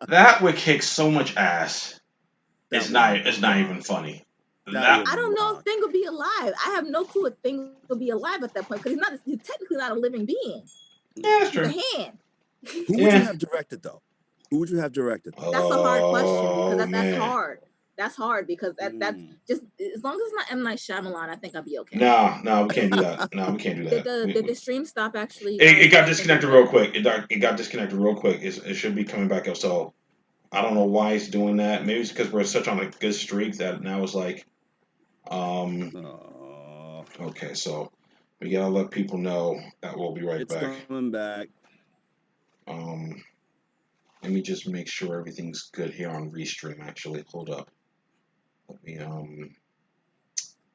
That would kick so much ass. It's not even funny. I don't know if Thing will be alive. I have no clue if Thing will be alive at that point because he's technically not a living being. Yeah, that's true. He's a hand. Who would you have directed though? Who would you have directed? That's a hard question because that's hard. That's hard because that's just as long as it's not M. Night Shyamalan, I think I'll be okay. No, we can't do that. No, we can't do that. Did the stream stop actually? It got disconnected real quick. It got disconnected real quick. It should be coming back up. So I don't know why it's doing that. Maybe it's because we're such on a good streak that now it's like, okay, so we gotta let people know that we'll be right back. It's coming back. Let me just make sure everything's good here on Restream. Actually, hold up. Let me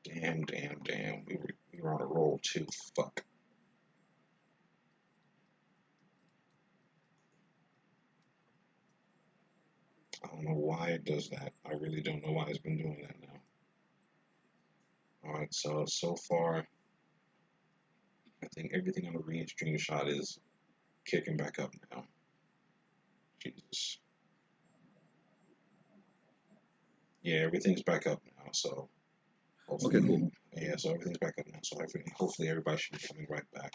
damn. We were on a roll too. Fuck. I don't know why it does that. I really don't know why it's been doing that now. Alright, so far I think everything on the Restream shot is kicking back up now. Jesus. Yeah, everything's back up now, so hopefully, okay, cool. Yeah, so everything's back up now, so hopefully everybody should be coming right back.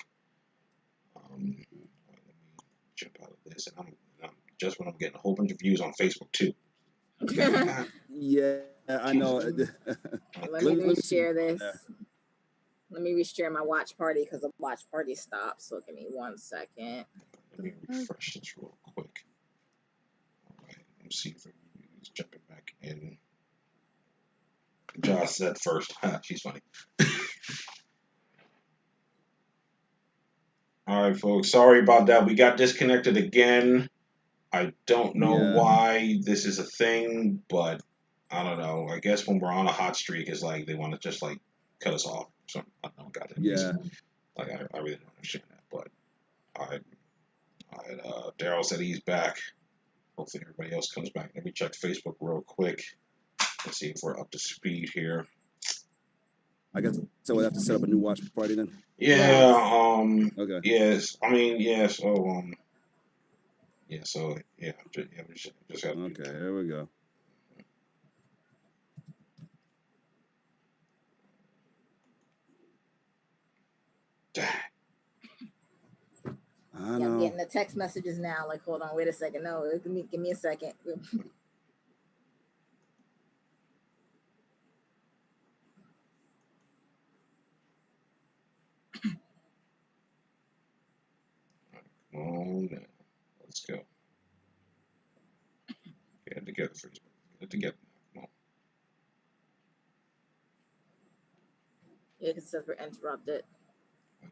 Let me jump out of this, and I'm just when I'm getting a whole bunch of views on Facebook too. Yeah, I know. Let me share this. Let me reshare my watch party because the watch party stopped. So give me 1 second. Let me refresh this real quick. All right, let me see if everybody's jumping back in. Josh said first. She's funny. All right, folks. Sorry about that. We got disconnected again. I don't know why this is a thing, but I don't know. I guess when we're on a hot streak, it's like they want to just like cut us off. So I don't got it. Yeah. Like I really don't understand that. But Daryl said he's back. Hopefully everybody else comes back. Let me check Facebook real quick. Let's see if we're up to speed here. I guess so. We have to set up a new watch party then. Yeah. Okay. Yes. I mean, yeah. So yeah. So yeah. We just got. Okay. Here we go. Yeah, I'm getting the text messages now. Like, hold on, wait a second. No, give me a second. Oh, no. Let's go. Get it together, Facebook. Get it together. Come on. Yeah, because we're interrupted.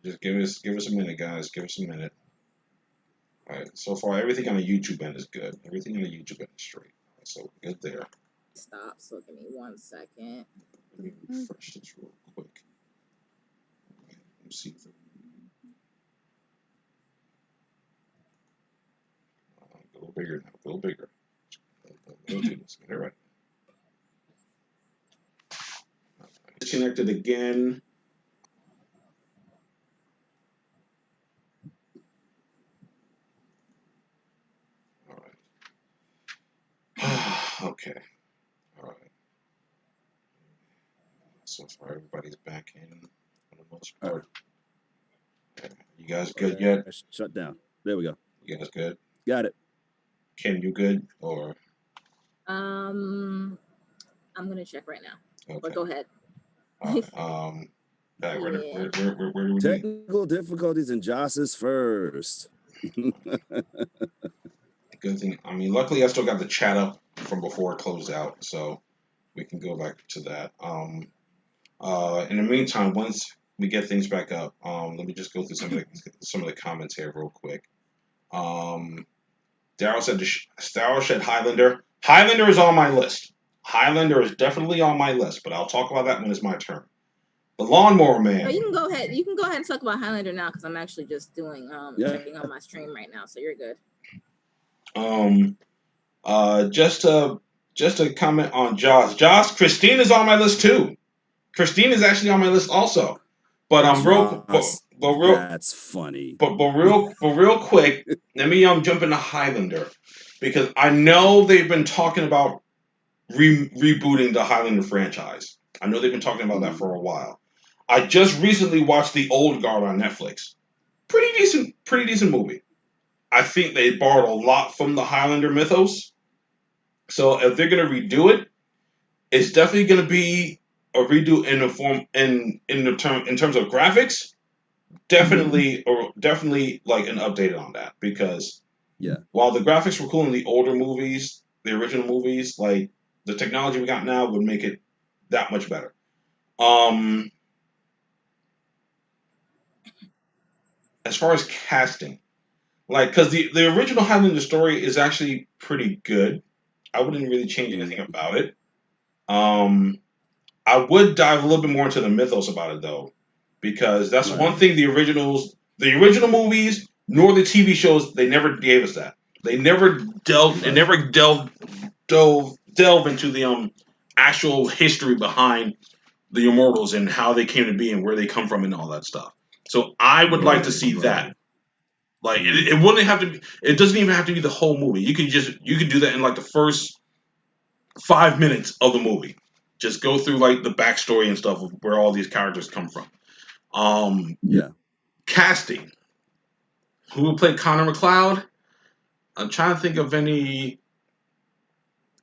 Just give us a minute, guys. Give us a minute. All right. So far, everything on the YouTube end is good. Everything on the YouTube end is straight. Right, so we're good there. Stop. So give me 1 second. Let me refresh this real quick. Right, let me see if a little bigger now. A little bigger. Let's get it right. Disconnected again. All right. Okay. All right. So far, everybody's back in for the most part. Okay. You guys good yet? Shut down. There we go. You guys good? Got it. Ken, you good? Or I'm gonna check right now. Okay. But go ahead. All right. Where do we Technical difficulties and Joss is first. Good thing. I mean, luckily I still got the chat up from before it closed out, so we can go back to that. In the meantime, once we get things back up, let me just go through some of the comments here real quick. Daryl said Highlander. Highlander is on my list. Highlander is definitely on my list, but I'll talk about that when it's my turn. The Lawnmower Man. Oh, you can go ahead. You can go ahead and talk about Highlander now because I'm actually just doing checking on my stream right now, so you're good. Just to comment on Josh. Christine is on my list too. Christine is actually on my list also. But that's funny. But real quick, let me jump into Highlander because I know they've been talking about rebooting the Highlander franchise. I know they've been talking about that for a while. I just recently watched The Old Guard on Netflix. Pretty decent movie. I think they borrowed a lot from the Highlander mythos. So if they're gonna redo it, it's definitely gonna be a redo in the form in terms of graphics. Definitely like an update on that, because while the graphics were cool in the older movies, the original movies, like the technology we got now would make it that much better. As far as casting, like, because the original Highlander story is actually pretty good. I wouldn't really change anything about it. I would dive a little bit more into the mythos about it though, because that's one thing the original movies, nor the TV shows, they never gave us that. They never delved into the actual history behind the Immortals and how they came to be and where they come from and all that stuff. So I would like to see that. Like it wouldn't have to be, it doesn't even have to be the whole movie. You could do that in like the first 5 minutes of the movie. Just go through like the backstory and stuff of where all these characters come from. Casting. Who will play Connor McLeod? I'm trying to think of any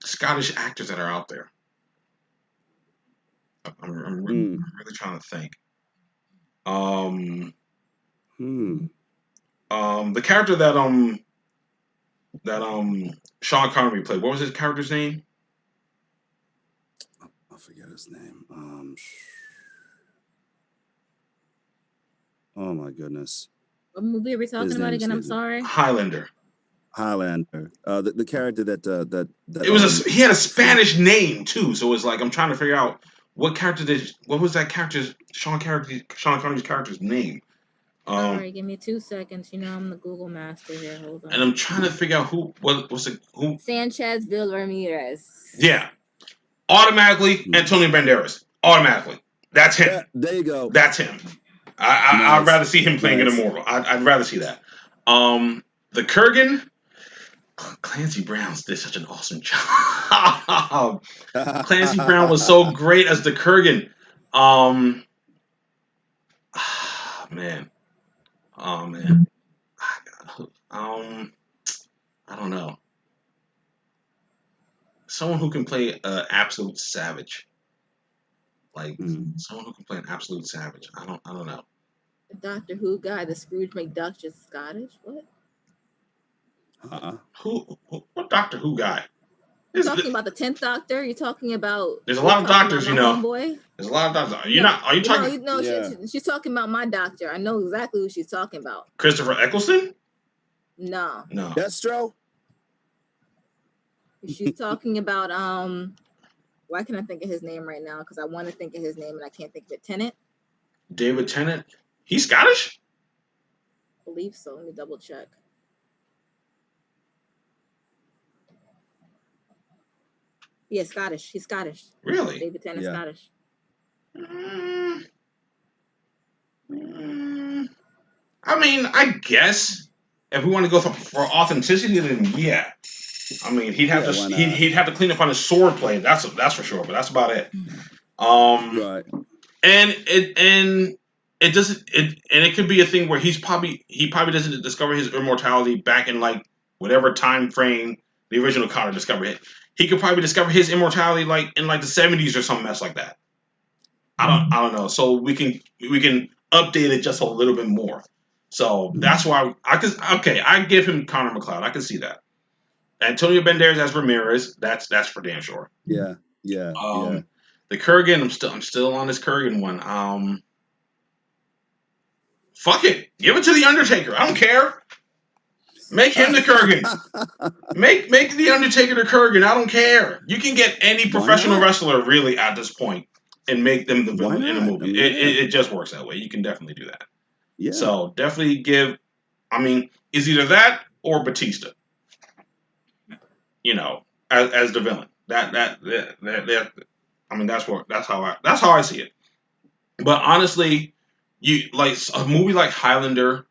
Scottish actors that are out there. I'm really trying to think. The character that Sean Connery played. What was his character's name? I forget his name. Oh my goodness. What movie are we talking about again? I'm sorry. Highlander. The character that it was he had a Spanish name too, so it's like I'm trying to figure out what was that character's Sean Connery's character's name. All right, give me 2 seconds. You know I'm the Google master here. Hold on. And I'm trying to figure out who. Sanchez Bill Ramirez. Yeah, automatically Antonio Banderas. Automatically, that's him. There you go. That's him. I'd rather see him playing an immortal. I'd rather see that. The Kurgan, Clancy Brown did such an awesome job. Clancy Brown was so great as the Kurgan. Man. Oh man. I don't know. Someone who can play an absolute savage. Like someone who can play an absolute savage. I don't know. The Doctor Who guy, the Scrooge McDuck, is Scottish. What? What Doctor Who guy? You're talking about the 10th Doctor? You're talking about... There's a lot of doctors, you know. Homeboy? There's a lot of doctors. Are you talking... No, she's talking about my doctor. I know exactly who she's talking about. Christopher Eccleston? No. Destro? She's talking about... Why can't I think of his name right now? Because I want to think of his name and I can't think of it. Tennant? David Tennant? He's Scottish? I believe so. Let me double check. Yeah, Scottish. He's Scottish. Really? David Tennant's Scottish. I mean, I guess if we want to go for authenticity, then yeah. I mean, he'd have to clean up on his sword play. That's for sure. But that's about it. Right. And it could be a thing where he probably doesn't discover his immortality back in like whatever time frame the original Connor discovered it. He could probably discover his immortality like in like the 70s or some mess like that. I don't know. So we can update it just a little bit more. So that's why I give him Connor McLeod. I can see that. Antonio Banderas as Ramirez. That's for damn sure. Yeah. The Kurgan. I'm still on this Kurgan one. Fuck it. Give it to the Undertaker. I don't care. Make him the Kurgan. Make the Undertaker the Kurgan. I don't care. You can get any professional wrestler really at this point and make them the villain in a movie. It just works that way. You can definitely do that. Yeah. So definitely give. I mean, it's either that or Batista. You know, as the villain. That. I mean, that's how I see it. But honestly, you like a movie like Highlander.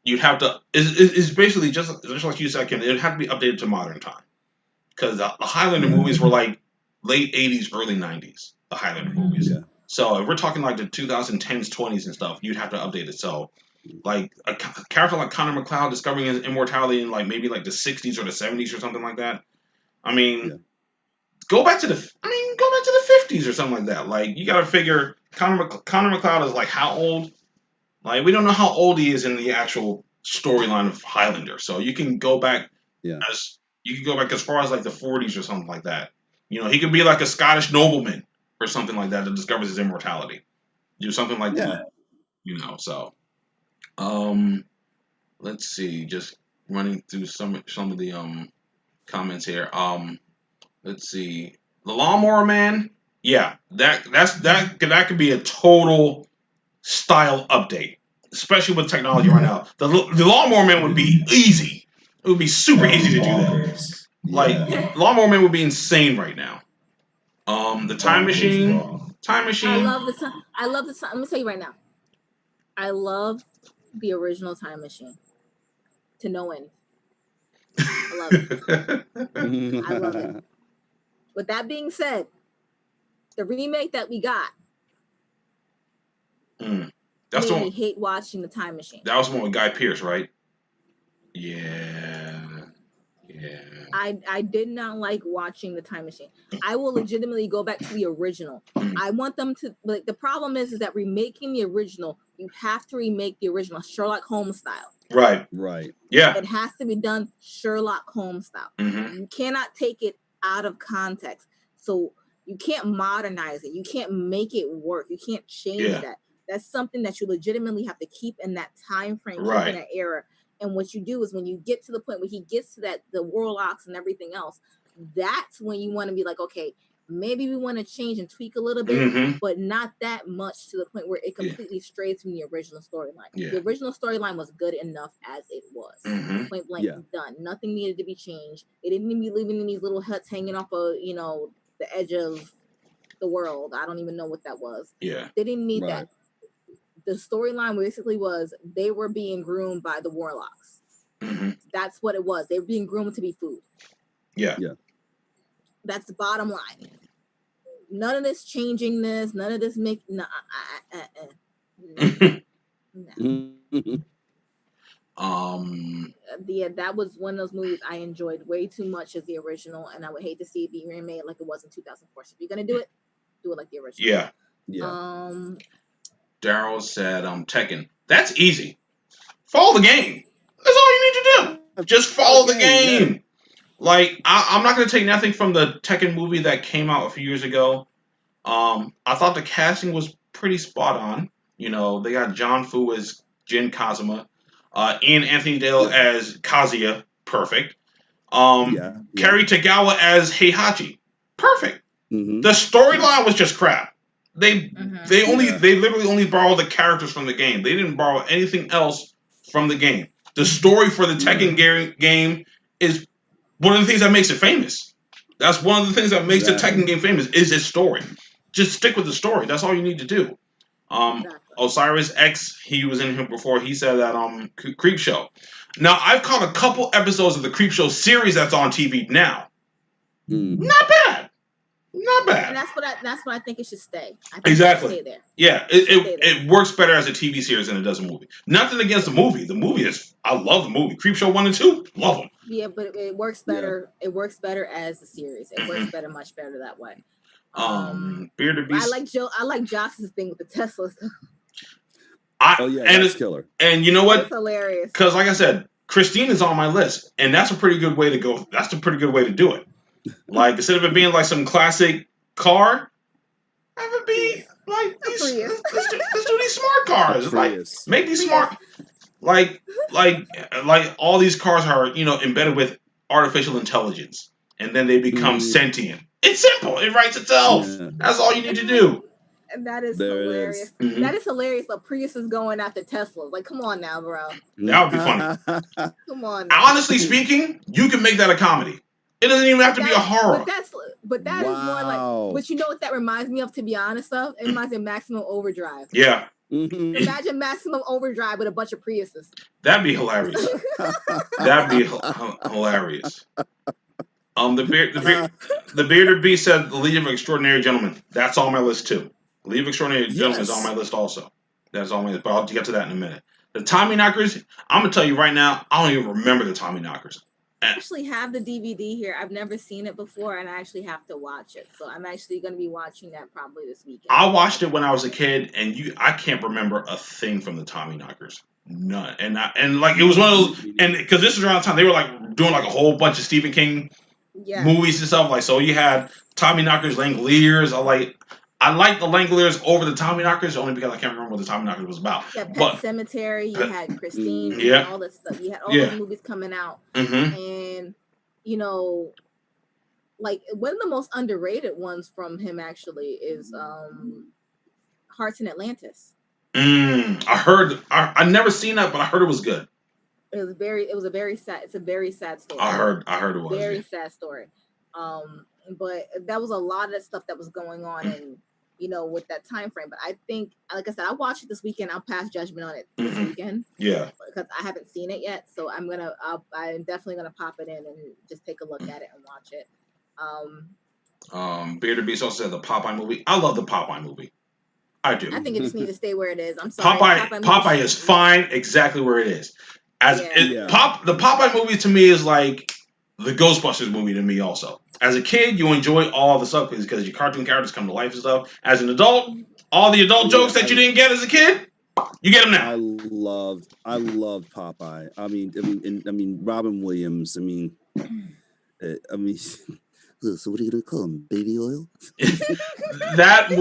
you'd have to. It's basically just like you said, Ken. It'd have to be updated to modern time because the Highlander movies were like late '80s, early '90s. The Highlander movies. Yeah. So if we're talking like the 2010s, 20s, and stuff, you'd have to update it. So like a character like Connor McLeod discovering his immortality in like maybe like the 60s or the 70s or something like that. I mean, go back to the 50s or something like that. Like you got to figure Connor McLeod is like how old? Like we don't know how old he is in the actual storyline of Highlander. So you can go back as far as like the 40s or something like that. You know, he could be like a Scottish nobleman or something like that discovers his immortality. Do something like that. You know, so let's see, just running through some of the comments here. Let's see. The Lawnmower Man, yeah, that could be a total style update, especially with technology right now. The Lawnmower Man would be easy. It would be super easy to do that. Like Lawnmower Man would be insane right now. The Time Machine. I love the time. Let me tell you right now. I love the original Time Machine to no end. I love it. I love it. With that being said, the remake that we got That's made me hate watching the Time Machine. That was the one with Guy Pearce, right? Yeah. I did not like watching the Time Machine. I will legitimately go back to the original. I want them to, like, the problem is that remaking the original, you have to remake the original Sherlock Holmes style. Right. Yeah. It has to be done Sherlock Holmes style. You cannot take it out of context. So you can't modernize it. You can't make it work. You can't change that. That's something that you legitimately have to keep in that time frame, keep in that era. And what you do is when you get to the point where he gets to that, the warlocks and everything else, that's when you want to be like, okay, maybe we want to change and tweak a little bit, but not that much to the point where it completely strays from the original storyline. The original storyline was good enough as it was. Point blank, done. Nothing needed to be changed. They didn't need to be living in these little huts hanging off of, you know, the edge of the world. I don't even know what that was. They didn't need that. The storyline basically was they were being groomed by the warlocks. That's what it was. They were being groomed to be food. That's the bottom line. None of this changing this. None of this make. No. Yeah, that was one of those movies I enjoyed way too much as the original, and I would hate to see it be remade like it was in 2004. So if you're gonna do it like the original. Daryl said, Tekken. That's easy. Follow the game. That's all you need to do. Just follow the game. Like, I'm not going to take nothing from the Tekken movie that came out a few years ago. I thought the casting was pretty spot on. You know, they got John Fu as Jin Kazuma. Ian Anthony Dale as Kazuya. Perfect. Kerry Tagawa as Heihachi. Perfect. The storyline was just crap. They literally only borrowed the characters from the game. They didn't borrow anything else from the game. The story for the Tekken game is one of the things that makes it famous. That's one of the things that makes the Tekken game famous is its story. Just stick with the story. That's all you need to do. Osiris X, he was in here before. He said that Creep Show. Now I've caught a couple episodes of the Creep Show series that's on TV now. Not bad. Not bad. And that's what I think it should stay. I think exactly. It should stay there. Yeah, it works better as a TV series than it does a movie. Nothing against the movie. The movie I love the movie. Creep Show 1 and 2, love them. Yeah, but it works better. Yeah. It works better as a series. It works better, much better that way. Bearded Beast. I like Josh's thing with the Tesla stuff. That's killer. And you know what? It's hilarious. Because like I said, Christine is on my list, and that's a pretty good way to go. That's a pretty good way to do it. Like instead of it being like some classic car, have it be like let's do these smart cars. Like make these smart, like all these cars are embedded with artificial intelligence, and then they become sentient. It's simple. It writes itself. Yeah. That's all you need to do. And that is hilarious. That is hilarious. But Prius is going after Tesla. Like, come on now, bro. That would be funny. Come on. Now. Honestly speaking, you can make that a comedy. It doesn't even have to be a horror. But that is more like. But you know what that reminds me of? To be honest, it reminds me of Maximum Overdrive. Yeah. Imagine Maximum Overdrive with a bunch of Priuses. That'd be hilarious. That'd be hilarious. The Bearded Beast said the League of Extraordinary Gentlemen. That's on my list too. The League of Extraordinary Gentlemen is on my list also. That's on my list, but I'll get to that in a minute. The Tommyknockers, I'm gonna tell you right now, I don't even remember the Tommyknockers. I actually have the DVD here. I've never seen it before, and I actually have to watch it. So I'm actually going to be watching that probably this weekend. I watched it when I was a kid, and I can't remember a thing from the Tommyknockers. None. And like it was one of those, and because this was around the time they were like doing like a whole bunch of Stephen King movies and stuff. Like so, you had Tommyknockers, Langoliers. I like the Langoliers over the Tommyknockers only because I can't remember what the Tommyknockers was about. Yeah, Pet Cemetery. You had Christine. You had all that stuff. You had all those movies coming out, and you know, like one of the most underrated ones from him actually is Hearts in Atlantis. I heard. I never seen that, but I heard it was good. It was a very sad story. I heard it was very sad story. But that was a lot of that stuff that was going on, and you know, with that time frame. But I think, like I said, I watched it this weekend. I'll pass judgment on it this weekend. Yeah, because I haven't seen it yet, so I'm definitely gonna pop it in and just take a look at it and watch it. Bearded Beast also said the Popeye movie. I love the Popeye movie. I do. I think it just needs to stay where it is. I'm sorry. Popeye is fine exactly where it is. The Popeye movie to me is like the Ghostbusters movie to me also. As a kid, you enjoy all the stuff because your cartoon characters come to life and stuff. As an adult, all the adult jokes that you didn't get as a kid, you get them now. I loved Popeye. I mean, Robin Williams. So what are you gonna call him? Baby oil? That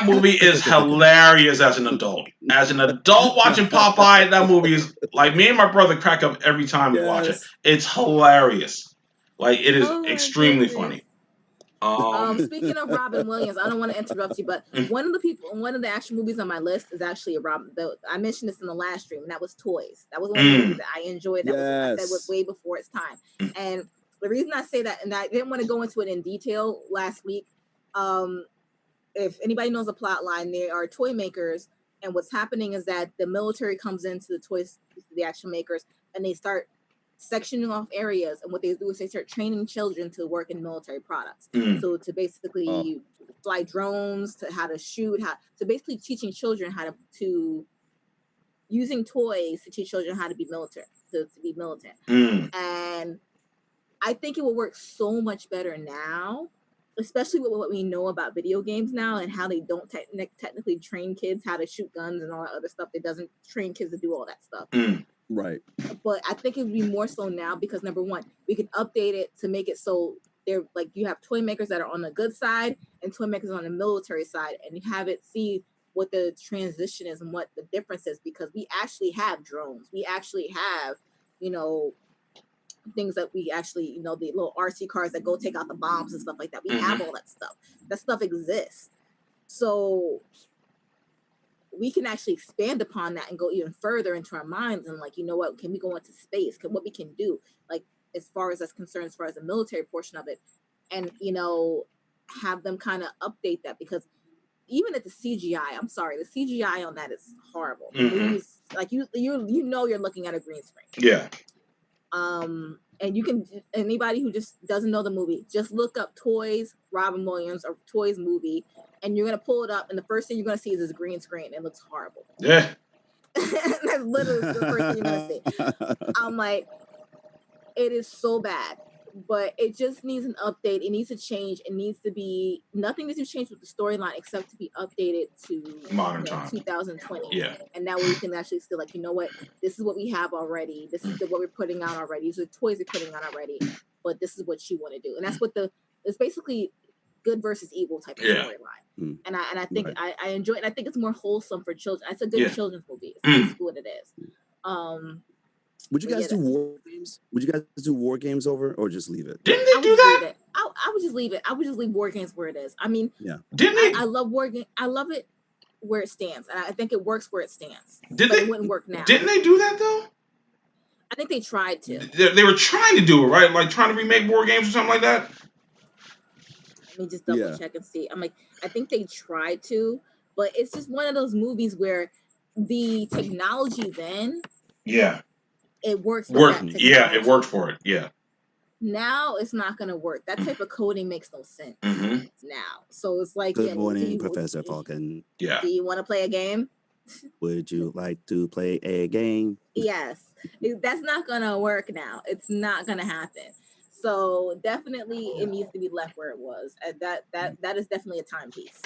movie is hilarious as an adult. As an adult watching Popeye, that movie is like me and my brother crack up every time we watch it. It's hilarious. Like it is extremely funny. Speaking of Robin Williams, I don't want to interrupt you, but one of the actual movies on my list is actually I mentioned this in the last stream, and that was Toys. That was one of the movies that I enjoyed. That was way before its time. And the reason I say that, and I didn't want to go into it in detail last week, if anybody knows the plot line, they are toy makers, and what's happening is that the military comes into the toys, the action makers, and they start sectioning off areas, and what they do is they start training children to work in military products. So to basically fly drones, to how to shoot, to basically teaching children how to using toys to teach children how to be militant. And I think it will work so much better now, especially with what we know about video games now and how they don't technically train kids how to shoot guns and all that other stuff. It doesn't train kids to do all that stuff. Right. But I think it would be more so now because, number one, we can update it to make it so they're like you have toy makers that are on the good side and toy makers on the military side, and you have it see what the transition is and what the difference is, because we actually have drones. We actually have, things that we actually, the little RC cars that go take out the bombs and stuff like that. We have all that stuff. That stuff exists. So we can actually expand upon that and go even further into our minds and like, what, can we go into space? What we can do, like, as far as that's concerned, as far as the military portion of it, and, have them kind of update that, because even at the CGI, I'm sorry, the CGI on that is horrible. Movies, like you're looking at a green screen. Yeah. And you can, anybody who just doesn't know the movie, just look up Toys, Robin Williams, or Toys movie, and you're going to pull it up, and the first thing you're going to see is this green screen. It looks horrible. Yeah. That's literally the first thing you're going to see. I'm like, it is so bad, but it just needs an update. It needs to change. It needs to be, nothing needs to change with the storyline except to be updated to modern time, 2020. Yeah. And that way we can actually still like, what, this is what we have already. This is what we're putting out already. These are toys we're putting out already, but this is what you want to do. And that's what it's basically good versus evil type of storyline. And I think I enjoy it. And I think it's more wholesome for children. It's a good children's movie. It's basically what it is. Would you guys do war games? Would you guys do war games over, or just leave it? Didn't they do that? I would just leave it. I would just leave war games where it is. I mean, didn't they? I love war game. I love it where it stands, and I think it works where it stands. It wouldn't work now. Didn't they do that though? I think they tried to. They were trying to do it, right? Like trying to remake war games or something like that. Let me just double check and see. I'm like, I think they tried to, But it's just one of those movies where the technology then, it works with that technology. Yeah, it worked for it. Yeah. Now it's not going to work. That type of coding makes no sense now. So it's like, good morning, Professor Falcon. Yeah. Do you want to play a game? Would you like to play a game? Yes. That's not going to work now. It's not going to happen. So definitely it needs to be left where it was. That is definitely a timepiece.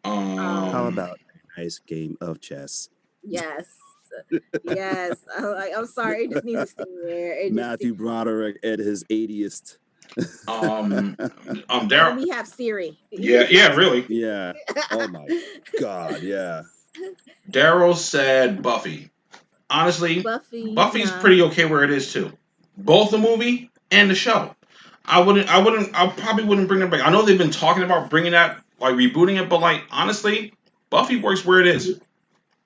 How about a nice game of chess? Yes. Yes. I'm sorry. It just needs to stay there. Matthew Broderick at his 80th. Daryl. We have Siri. Yeah, really. Yeah. Oh my God. Yeah. Daryl said Buffy. Honestly, Buffy's pretty okay where it is too. Both the movie and the show. I probably wouldn't bring it back. I know they've been talking about bringing that, like rebooting it, but like honestly, Buffy works where it is.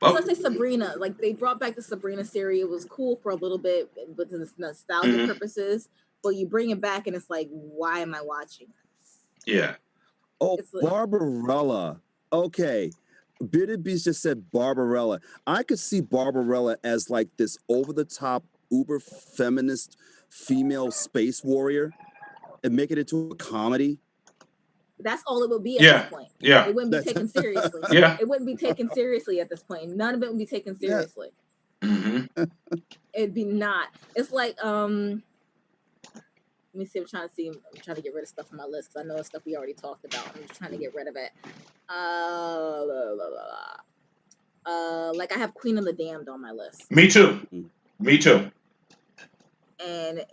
Let's say Sabrina. Like they brought back the Sabrina series. It was cool for a little bit, but the nostalgia purposes. But you bring it back, and it's like, why am I watching this? Yeah. Oh, Barbarella. Okay. Bearded Beast just said Barbarella. I could see Barbarella as like this over-the-top, uber feminist female space warrior and make it into a comedy. That's all it would be at this point. Yeah. It wouldn't be taken seriously. It wouldn't be taken seriously at this point. None of it would be taken seriously. Mm-hmm. It'd be not. It's like, let me see. I'm trying to get rid of stuff on my list because I know it's stuff we already talked about. I'm just trying to get rid of it. Like I have Queen of the Damned on my list. Me too. And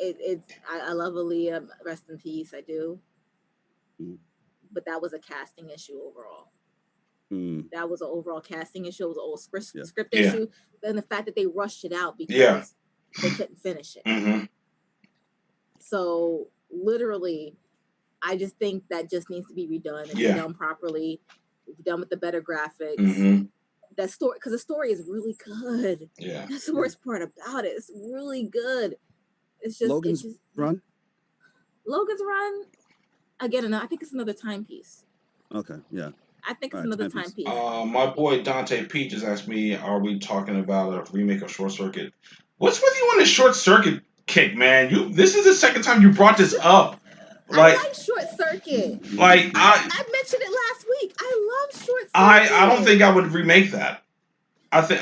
I love Aaliyah. Rest in peace. I do. But that was a casting issue overall. That was an overall casting issue. It was an old script issue. Then the fact that they rushed it out because they couldn't finish it. So literally, I just think that just needs to be redone and be done properly, done with the better graphics. That story, because the story is really good. Yeah, that's the worst part about it. It's really good. It's just Logan's Run. Logan's Run. Again, I think it's another timepiece. Okay, yeah. I think it's another timepiece. My boy Dante P just asked me, "Are we talking about a remake of Short Circuit?" What's with you on the Short Circuit kick, man? This is the second time you brought this up. I like Short Circuit. Like I mentioned it last week. I love Short Circuit. I don't think I would remake that. I think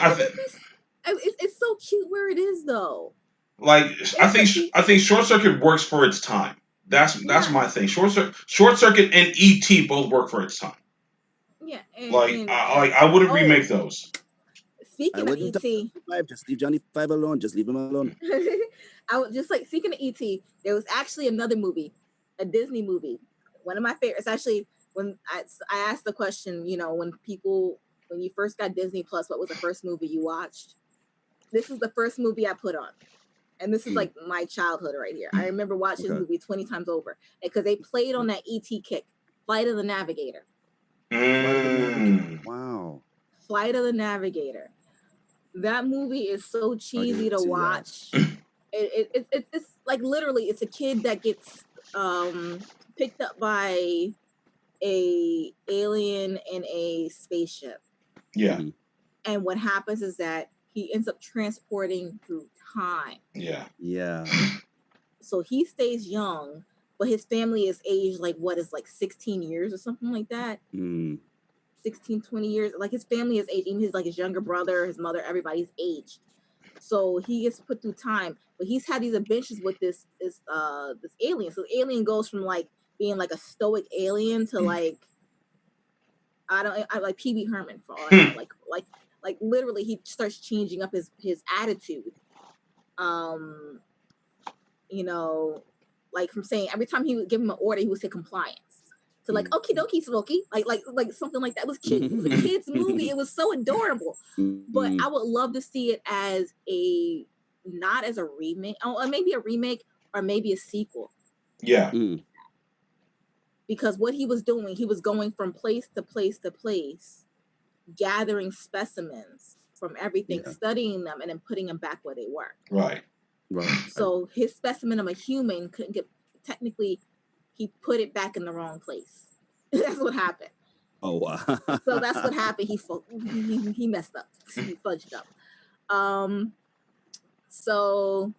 it's so cute where it is though. Like I think Short Circuit works for its time. That's my thing. Short Circuit and E.T. both work for its time. Yeah, I wouldn't remake those. Speaking of E.T., just leave Johnny Five alone. Just leave him alone. I was just like, speaking of E.T., there was actually another movie, a Disney movie. One of my favorites. Actually, when I asked the question, when you first got Disney Plus, what was the first movie you watched? This is the first movie I put on. And this is like my childhood right here. I remember watching this movie 20 times over because they played on that E.T. kick, Flight of the Navigator. Wow. Flight of the Navigator. That movie is so cheesy to watch. It's like literally, it's a kid that gets picked up by a alien in a spaceship. Yeah. And what happens is that he ends up transporting through time. Yeah. So he stays young, but his family is aged like 16 years or something like that. 16, 20 years. Like his family is aged. Even his younger brother, his mother, everybody's aged. So he gets put through time, but he's had these adventures with this alien. So the alien goes from like being like a stoic alien to like I like Pee-wee Herman for all I know. Like literally he starts changing up his attitude. Like from saying every time he would give him an order, he would say compliance. So like okie dokie Smokey, like something like that. It was cute. It was a kid's movie. It was so adorable. But I would love to see it as not as a remake, or maybe a remake, or maybe a sequel. Yeah. Because what he was doing, he was going from place to place to place, gathering specimens from everything, studying them, and then putting them back where they were. Right. So his specimen of a human couldn't get, technically, he put it back in the wrong place. That's what happened. Oh wow. So that's what happened. He messed up. He fudged up. So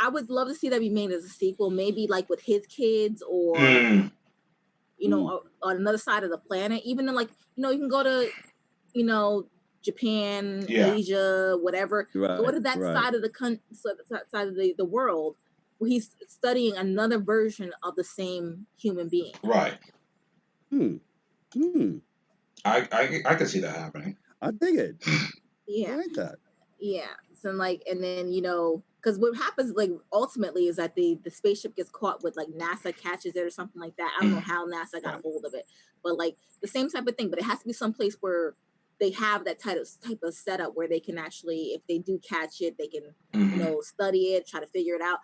I would love to see that be made as a sequel, maybe like with his kids or on another side of the planet. Even in like, you can go to, Japan, Asia, whatever. Go to that side of the world where he's studying another version of the same human being. Right. I can see that happening. I dig it. Yeah. I like that. Yeah. So and then, because what happens like ultimately is that the spaceship gets caught with like NASA catches it or something like that. I don't know how NASA got a hold of it, but like the same type of thing, but it has to be someplace where they have that type of setup where they can actually, if they do catch it, they can, study it, try to figure it out.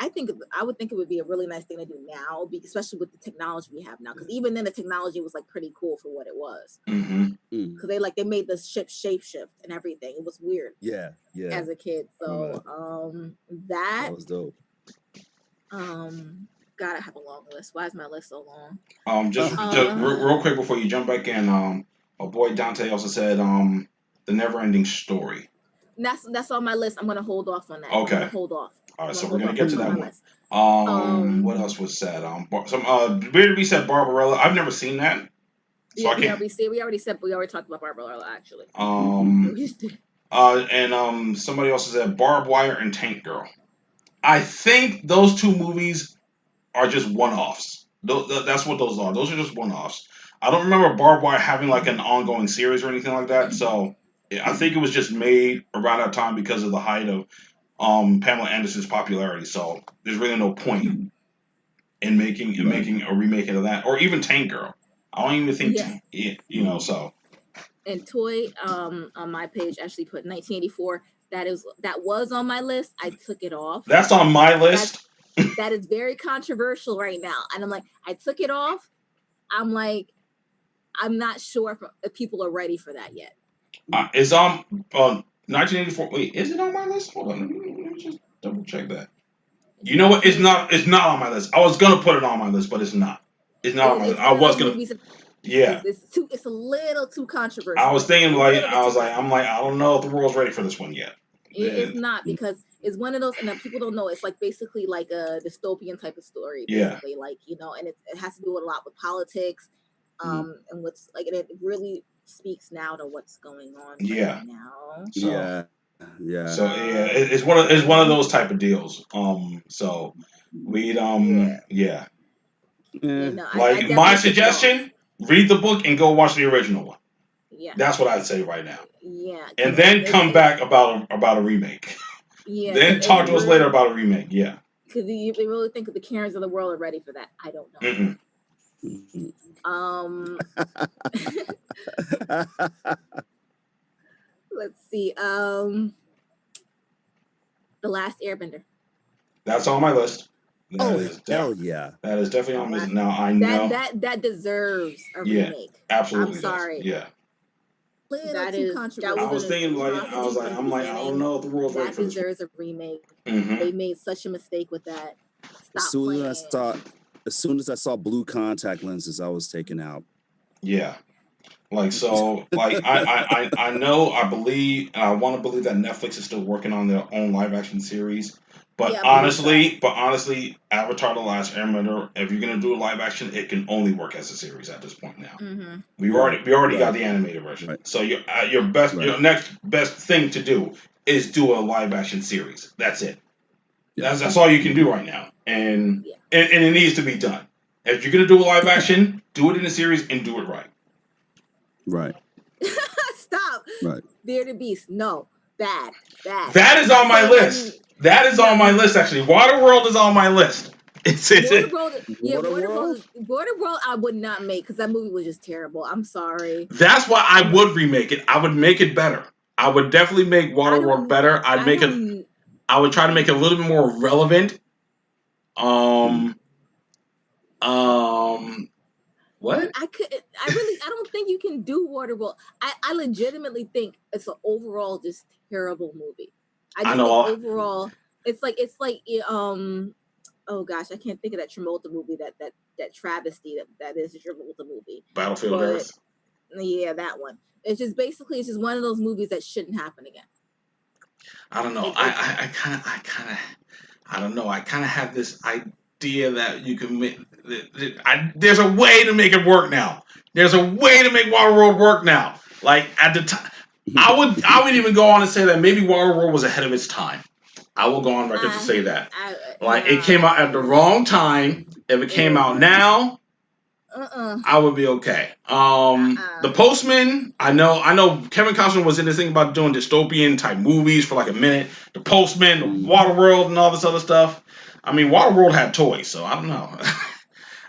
I would think it would be a really nice thing to do now, especially with the technology we have now. Because even then, the technology was like pretty cool for what it was. Because they made the ship shapeshift and everything. It was weird. Yeah. As a kid, so that was dope. God, I have a long list. Why is my list so long? Just real quick before you jump back in, my boy Dante also said the Never-Ending Story. That's on my list. I'm gonna hold off on that. Okay. I'm gonna hold off. All right, so we're gonna get to that one. What else was said? Bearded Beast said Barbarella. I've never seen that. So we already talked about Barbarella actually. And somebody else said Barbed Wire and Tank Girl. I think those two movies are just one-offs. That's what those are. Those are just one-offs. I don't remember Barbed Wire having like an ongoing series or anything like that. So I think it was just made around that time because of the height of Pamela Anderson's popularity. So there's really no point in making a remake of that, or even Tank Girl. I don't even think so. And Toy on my page actually put 1984. That was on my list. I took it off. That's on my list. That is very controversial right now, and I'm like, I took it off. I'm like, I'm not sure if people are ready for that yet. It's on 1984. Wait, is it on my list? Hold on, let me just double check that. You know what? It's not on my list. I was gonna put it on my list, but it's not. It's not on my list. I was gonna. It's a little too controversial. I was thinking I don't know if the world's ready for this one yet. It's not, because it's one of those, and people don't know. It's like basically like a dystopian type of story, basically, like and it has to do a lot with politics, and what's like, and it really speaks now to what's going on right now. So it's one of those type of deals. So we'd my suggestion: read the book and go watch the original one. Yeah, that's what I'd say right now. Yeah, and then come back about a remake. Yeah, then talk to us later about a remake. Yeah, because you really think the Karens of the world are ready for that? I don't know. Let's see. The Last Airbender. That's on my list. Hell yeah! That is definitely on my list. Now I know that deserves a remake. Absolutely. I'm sorry. Yeah. That is. I was thinking I'm like, I don't know if the world's ready for this. That deserves a remake. They made such a mistake with that. As soon as I saw blue contact lenses, I was taken out. Yeah. I know, I believe, and I want to believe that Netflix is still working on their own live action series. But honestly, Avatar: The Last Airbender, if you're gonna do a live action, it can only work as a series at this point now. We already got the animated version. Right. So your next best thing to do is do a live action series. That's it. Yes. That's all you can do right now, and it needs to be done. If you're gonna do a live action, do it in a series and do it right. Right. Stop. Right. Bearded Beast. No. Bad. That is on my list. That is on my list, actually. Waterworld is on my list. Waterworld I would not make, because that movie was just terrible. I'm sorry. That's why I would remake it. I would make it better. I would definitely make Waterworld better. I would try to make it a little bit more relevant. What? I don't think you can do Waterworld. I legitimately think it's an overall just terrible movie. I know. Overall, it's like oh gosh, I can't think of that Travolta movie, that travesty that is a Travolta movie. Battlefield Earth. Yeah, that one. It's just one of those movies that shouldn't happen again. I don't know. I don't know. I kind of have this idea that you can make. There's a way to make it work now. There's a way to make Waterworld work now. Like at the time, I would even go on and say that maybe Waterworld was ahead of its time. I will go on record to say that. It came out at the wrong time. If it came out now, I would be okay. The Postman, I know Kevin Costner was in this thing about doing dystopian type movies for like a minute. The Postman, the Waterworld, and all this other stuff. I mean, Waterworld had toys, so I don't know.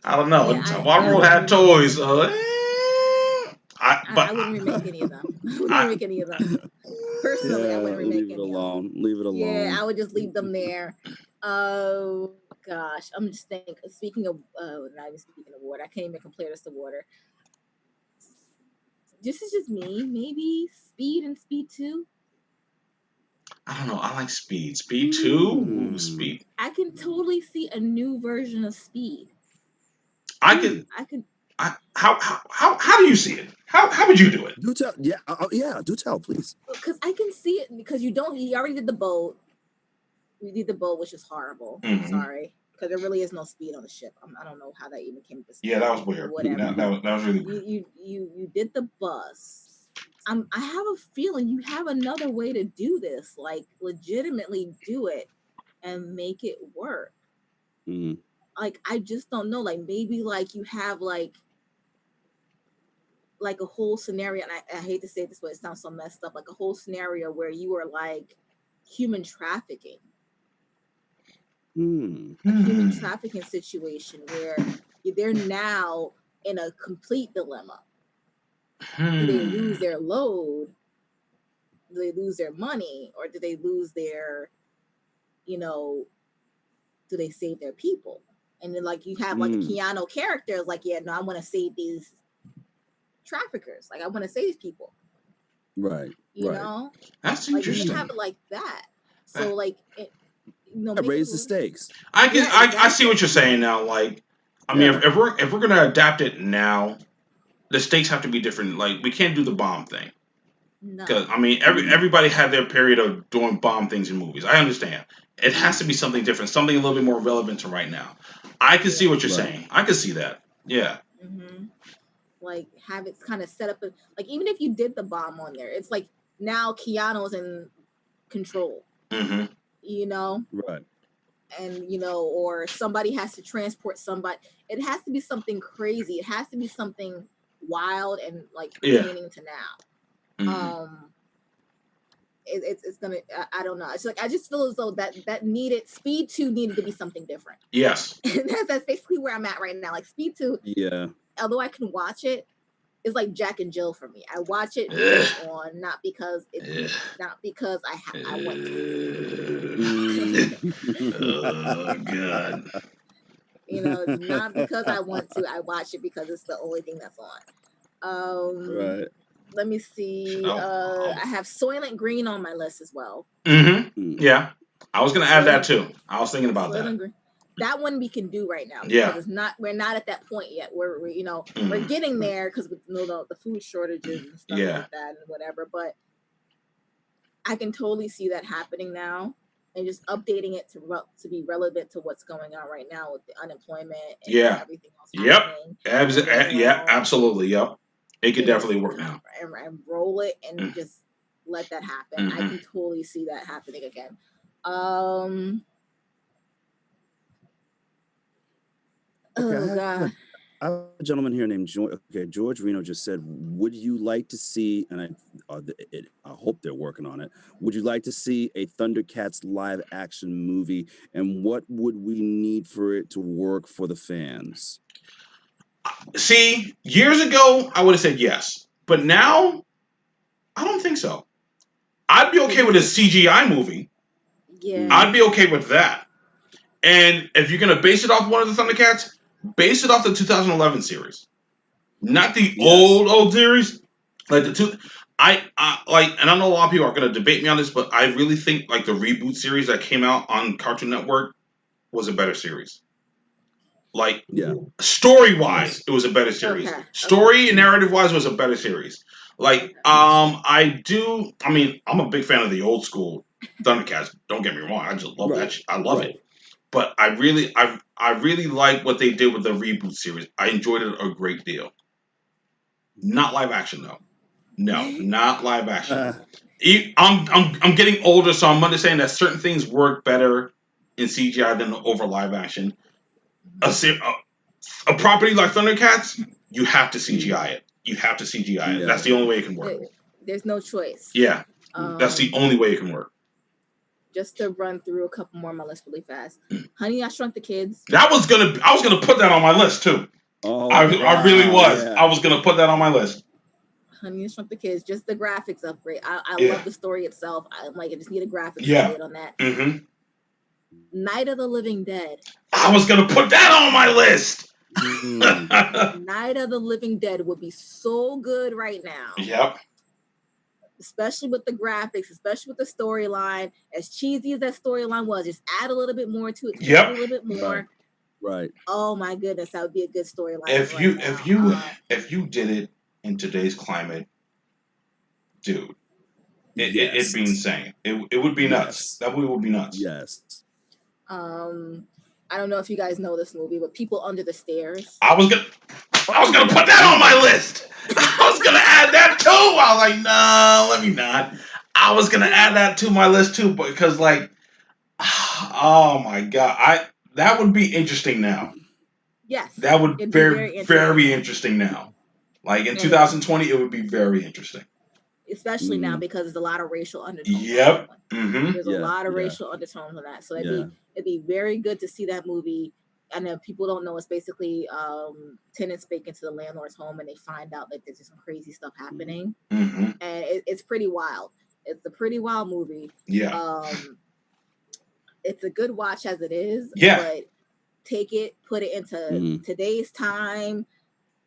I don't know. Waterworld had toys, so I wouldn't remake any of them. I wouldn't remake any of them. Personally, I wouldn't remake any of them. Leave it alone. Yeah, I would just leave them there. Oh gosh, I'm just thinking. Speaking of, not even speaking of water, I can't even compare this to water. This is just me. Maybe Speed and Speed 2. I don't know. I like Speed. Speed 2? Speed. I can totally see a new version of Speed. I could. How do you see it? How would you do it? Do tell. Yeah. Do tell, please. Because I can see it. Because you already did the boat. We did the boat, which is horrible. Mm-hmm. I'm sorry, because there really is no speed on the ship. I don't know how that even came to. Yeah, that was weird. Whatever. That was really weird. You did the bus. I have a feeling you have another way to do this. Like legitimately do it and make it work. Mm-hmm. Like I just don't know. Like maybe like you have like a whole scenario, and I hate to say this, but it sounds so messed up. Like a whole scenario where you are like human trafficking. A human trafficking situation where they're now in a complete dilemma. Do they lose their load? Do they lose their money? Or do they lose their, do they save their people? And then like you have like a Keanu character like, yeah, no, I want to save these traffickers. Like I want to save people. Right. You know? That's like, interesting. You have it like that. So like raise the stakes. I see what you're saying now. Like, I mean, if we're gonna adapt it now, the stakes have to be different. Like, we can't do the bomb thing. Because I mean, everybody had their period of doing bomb things in movies. I understand. It has to be something different, something a little bit more relevant to right now. I can see what you're saying. I can see that. Yeah. Mm-hmm. Like have it kind of set up, like even if you did the bomb on there, it's like now Keanu's in control. Mm-hmm. Right. And or somebody has to transport somebody. It has to be something crazy. It has to be something wild and like pertaining to now. Mm-hmm. It's gonna. I don't know. It's like I just feel as though that Speed 2 needed to be something different. Yes. that's basically where I'm at right now. Like Speed 2. Yeah. Although I can watch it, it's like Jack and Jill for me. I watch it on not because I want to. Oh God. It's not because I want to. I watch it because it's the only thing that's on. Right. Let me see. I have Soylent Green on my list as well. Mm-hmm. Yeah. I was gonna add that too. I was thinking about that. Green. That one we can do right now. Yeah. It's not. We're not at that point yet. We're we're getting there because the food shortages and stuff like that and whatever. But I can totally see that happening now, and just updating it to be relevant to what's going on right now with the unemployment and everything else happening. Absolutely. Yep. It could definitely work now. And roll it and just let that happen. I can totally see that happening again. Okay, God. I have a gentleman here named George. Okay, George Reno just said, "Would you like to see?" And I hope they're working on it. Would you like to see a Thundercats live action movie? And what would we need for it to work for the fans? See, years ago I would have said yes, but now I don't think so. I'd be okay with a CGI movie. Yeah, I'd be okay with that. And if you're gonna base it off one of the Thundercats, base it off the 2011 series, not the old series. Like the two, I like, and I know a lot of people are gonna debate me on this, but I really think like the reboot series that came out on Cartoon Network was a better series. Like, story-wise, it was a better series. Story and narrative-wise, was a better series. Like, I'm a big fan of the old school Thundercats. Don't get me wrong, I just love that shit. I love it. But I really like what they did with the reboot series. I enjoyed it a great deal. Not live action though. No, not live action. I'm getting older, so I'm understanding that certain things work better in CGI than over live action. A property like Thundercats, you have to CGI it. You have to CGI it. That's the only way it can work. There's no choice. Yeah, that's the only way it can work. Just to run through a couple more on my list really fast. Honey, I Shrunk the Kids. I was gonna put that on my list too. I really was. Yeah. I was gonna put that on my list. Honey, I Shrunk the Kids. Just the graphics upgrade. I love the story itself. I just need a graphics upgrade on that. Mm-hmm. Night of the Living Dead. I was gonna put that on my list. Night of the Living Dead would be so good right now. Yep. Especially with the graphics, especially with the storyline. As cheesy as that storyline was, just add a little bit more to it. A little bit more. Right. Oh my goodness, that would be a good storyline. If you did it in today's climate, dude, it'd be insane. It would be nuts. That movie would be nuts. Yes. I don't know if you guys know this movie, but People Under the Stairs. I was gonna put that on my list. I was gonna add that too. I was like, no, let me not. I was gonna add that to my list too, because like, oh my god, that would be interesting now. Yes, that would be very interesting now. Like in 2020, it would be very interesting. Especially now because there's a lot of racial undertones. Yep. Mm-hmm. There's a lot of racial undertones on that. So it'd be very good to see that movie. I know people don't know, it's basically tenants break into the landlord's home and they find out that there's some crazy stuff happening. Mm-hmm. And it's pretty wild. It's a pretty wild movie. Yeah. It's a good watch as it is. Yeah. But take it, put it into today's time.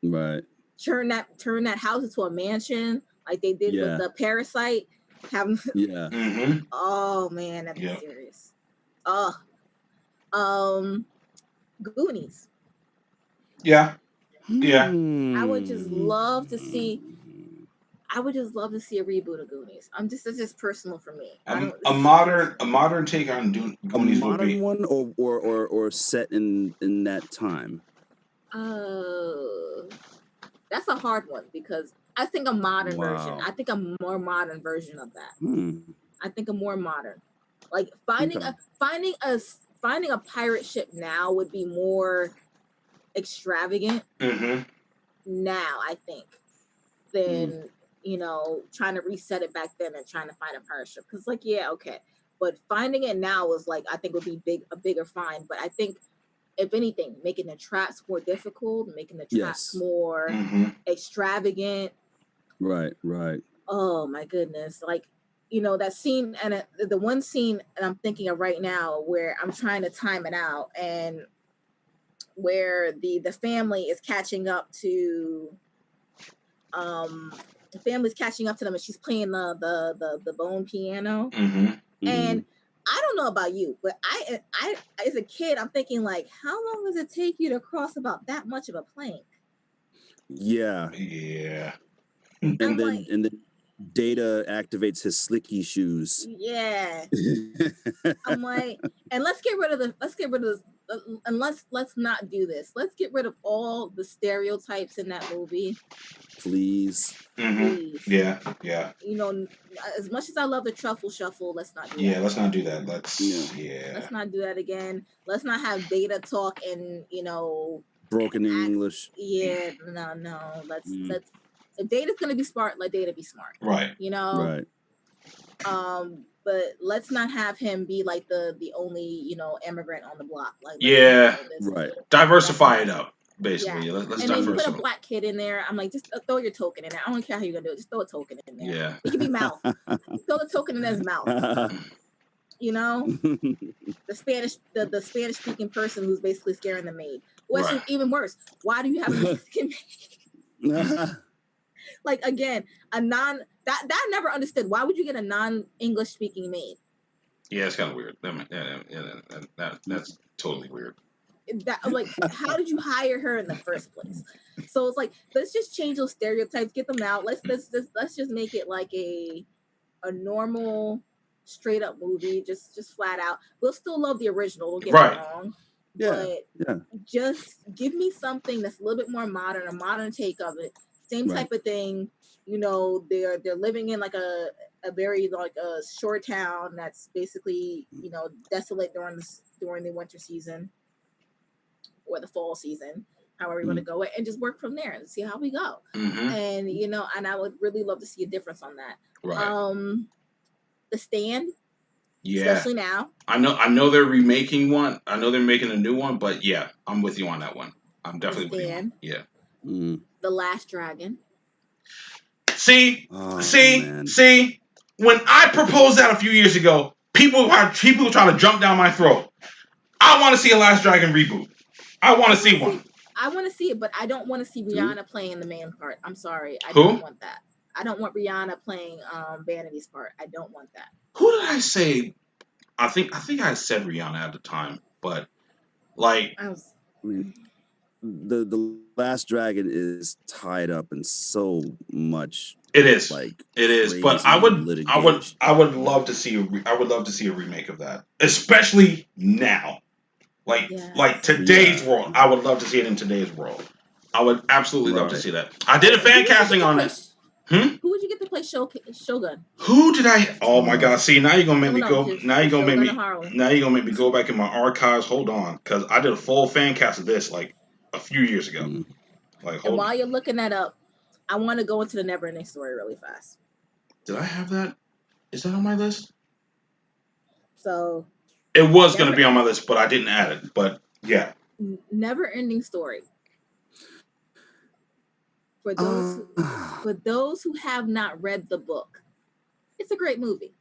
Right. Turn that house into a mansion. Like they did with the Parasite. Mm-hmm. Oh man, that'd be serious. Goonies. Yeah. I would just love to see a reboot of Goonies. It's just personal for me. A modern take on Goonies would be one or set in that time. That's a hard one because I think a modern version. I think a more modern version of that. I think a more modern, like finding a pirate ship now would be more extravagant. Mm-hmm. Now I think than trying to reset it back then and trying to find a pirate ship because but finding it now is like I think would be a bigger find. But I think if anything, making the traps more difficult, making the traps more extravagant. Right. Oh my goodness. Like, that scene and the one scene that I'm thinking of right now where I'm trying to time it out and where the family is catching up to them and she's playing the bone piano. Mm-hmm. And I don't know about you, but I as a kid, I'm thinking like, how long does it take you to cross about that much of a plank? Yeah. And then Data activates his slicky shoes. Yeah. I'm like, and let's not do this. Let's get rid of all the stereotypes in that movie. Please. Mm-hmm. Please. Yeah. As much as I love the truffle shuffle, let's not do that. Yeah, let's not do that. Let's not do that again. Let's not have Data talk in, broken English. Yeah, no. Let's if Data's gonna be smart, let Data be smart. Right. Right. But let's not have him be like the only, immigrant on the block. Like right. Diversify it up, basically. Yeah. Let's and then you put a black kid in there. I'm like, just throw your token in there. I don't care how you're gonna do it. Just throw a token in there. Yeah. It can be mouth. Throw the token in his mouth. The Spanish speaking person who's basically scaring the maid. What's even worse? Why do you have a Mexican maid? Like again, that I never understood. Why would you get a non-English speaking maid? Yeah, it's kind of weird. That's totally weird. That like, how did you hire her in the first place? So it's like, let's just change those stereotypes, get them out. Let's just make it like a normal, straight up movie, just flat out. We'll still love the original. Don't get me wrong, but just give me something that's a little bit more modern, a modern take of it. Same type of thing. You know, they're living in like a very like a shore town that's basically, you know, desolate during the winter season or the fall season, however you want to go it, and just work from there and see how we go. And you know, and I would really love to see a difference on that. The Stand, especially now. I know they're remaking one. I know they're making a new one, but yeah, I'm with you on that one. I'm definitely with you on. Yeah. The Last Dragon. See. When I proposed that a few years ago, people were trying to jump down my throat. I want to see a Last Dragon reboot. I want to see one. I want to see it, but I don't want to see Rihanna playing the main part. I'm sorry. I don't want that. I don't want Rihanna playing Vanity's part. I don't want that. Who did I say? I think I said Rihanna at the time, but like the Last Dragon is tied up in so much. It is. Like it is, but I would love to see a remake of that, especially now. Like today's world, I would love to see it in today's world. I would absolutely love to see that. I did a fan casting on it. Who would you get to play Shogun? Who did I? Oh my God! See, now you're gonna make me go. Now you're gonna make me go back in my archives. Hold on, because I did a full fan cast of this like a few years ago. And while you're looking that up, I want to go into the Neverending Story really fast. Did I have that? Is that on my list? So it was going to be on my list, but I didn't add it. But yeah, Neverending Story. For those who have not read the book, it's a great movie.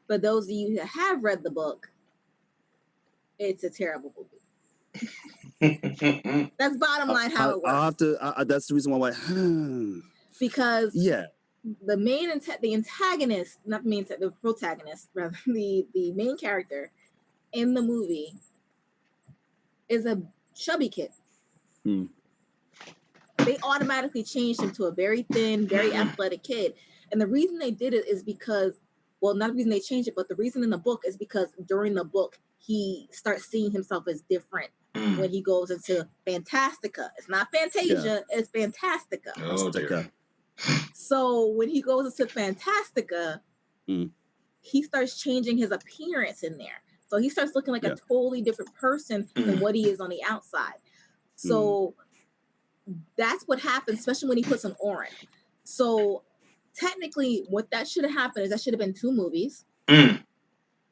For those of you who have read the book, it's a terrible movie. That's bottom line how it works. That's the reason why. Because the antagonist, not the protagonist, rather the main character in the movie is a chubby kid. They automatically changed him to a very thin, very athletic kid. And the reason they did it is because, well, not the reason they changed it, but the reason in the book is because during the book, he starts seeing himself as different when he goes into Fantastica. It's not Fantasia, it's Fantastica. Oh, dear. So when he goes into Fantastica, he starts changing his appearance in there. So he starts looking like a totally different person than what he is on the outside. So that's what happens, especially when he puts an orange. So technically, what that should have happened is that should have been 2 movies.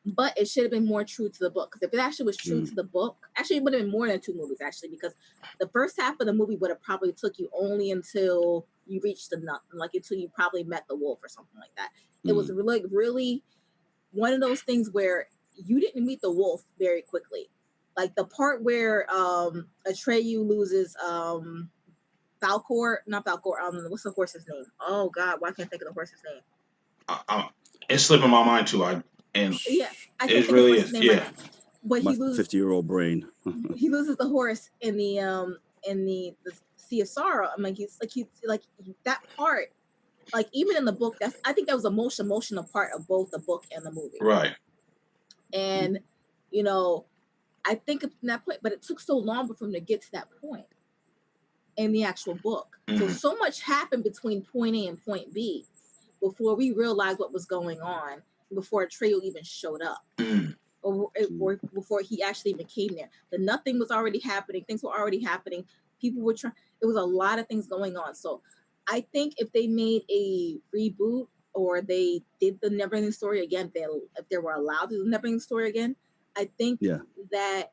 But it should have been more true to the book. Because if it actually was true to the book, actually it would have been more than 2 movies, actually, because the first half of the movie would have probably took you only until you reached until you probably met the wolf or something like that. It was really one of those things where you didn't meet the wolf very quickly. Like the part where Atreyu loses Falcor, not Falcor, what's the horse's name? Oh God, why can't I think of the horse's name? It's slipping my mind too. I it really is. Right, but my 50-year-old brain. He loses the horse in the Sea of Sorrow. I mean, he's like that part. Like even in the book, I think that was the most emotional part of both the book and the movie. Right. And you know, I think at that point, but it took so long for him to get to that point in the actual book. So much happened between point A and point B before we realized what was going on, before Atreyu even showed up, or before he actually even came there. The nothing was already happening. Things were already happening. People were trying. There was a lot of things going on. So I think if they made a reboot or they did the Neverending Story again, if they were allowed to do the Neverending Story again, I think that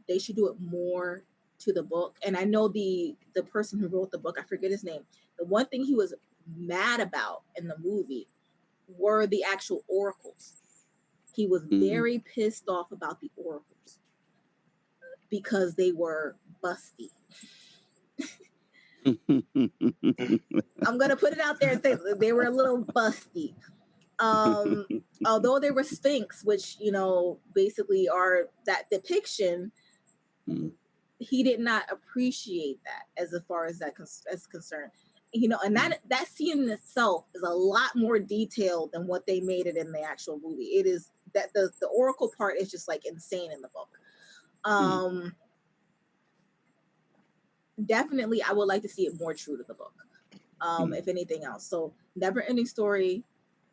they should do it more to the book. And I know the person who wrote the book, I forget his name. The one thing he was mad about in the movie were the actual oracles. He was very pissed off about the oracles because they were busty. I'm gonna put it out there and say they were a little busty. Although they were Sphinx, which, you know, basically are that depiction, he did not appreciate that as far as that as concerned. You know, and that scene in itself is a lot more detailed than what they made it in the actual movie. It is that the oracle part is just like insane in the book. Definitely, I would like to see it more true to the book, if anything else. So, Never Ending Story,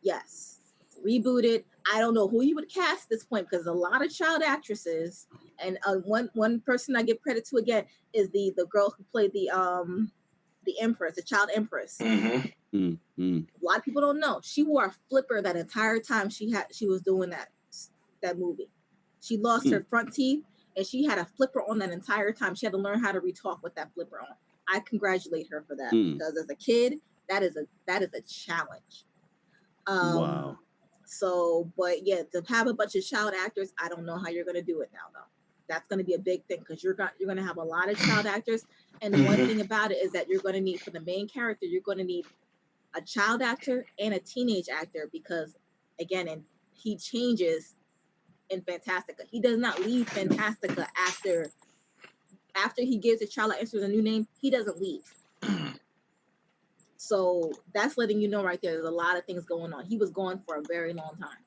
yes. Rebooted. I don't know who you would cast at this point because a lot of child actresses, and one person I give credit to again is the girl who played the Empress, the child Empress. A lot of people don't know she wore a flipper that entire time she was doing that movie. She lost her front teeth. And she had a flipper on that entire time. She had to learn how to retalk with that flipper on. I congratulate her for that because as a kid, that is a challenge. Wow. So, but yeah, to have a bunch of child actors, I don't know how you're going to do it now, though. That's going to be a big thing because you're going to have a lot of child actors. And the one thing about it is that you're going to need, for the main character, you're going to need a child actor and a teenage actor because, again, and he changes in Fantastica. He does not leave Fantastica after he gives the child actors a new name. He doesn't leave. So that's letting you know right there. There's a lot of things going on. He was gone for a very long time.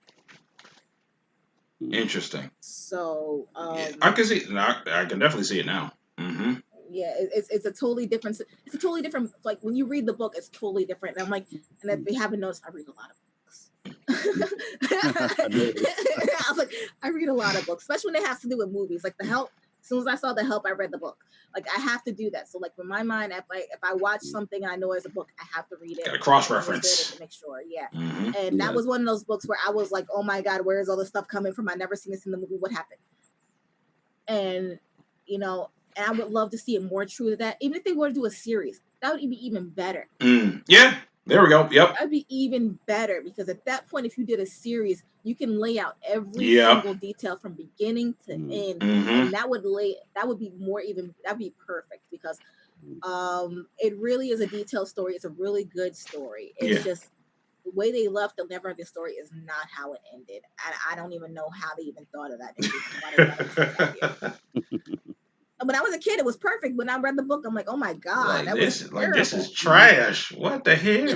Interesting. So I can see. I can definitely see it now. Yeah, it's a totally different. It's a totally different. Like when you read the book, it's totally different. And I'm like, and if they haven't noticed, I read a lot of. I was like, I read a lot of books, especially when it has to do with movies. Like The Help. As soon as I saw The Help, I read the book. Like I have to do that. So like in my mind, if I watch something I know as a book, I have to read it. Got a cross reference to make sure. Yeah. And that was one of those books where I was like, oh my God, where is all this stuff coming from? I never seen this in the movie. What happened? And you know, and I would love to see it more true to that. Even if they were to do a series, that would be even better. Yeah. There we go. Yep. That'd be even better because at that point, if you did a series, you can lay out every single detail from beginning to end, and that would be more even. That'd be perfect because it really is a detailed story. It's a really good story. It's just the way they left the Never Ending Story is not how it ended. I don't even know how they even thought of that. When I was a kid, it was perfect. When I read the book, I'm like, oh my God, this is trash. What the hell?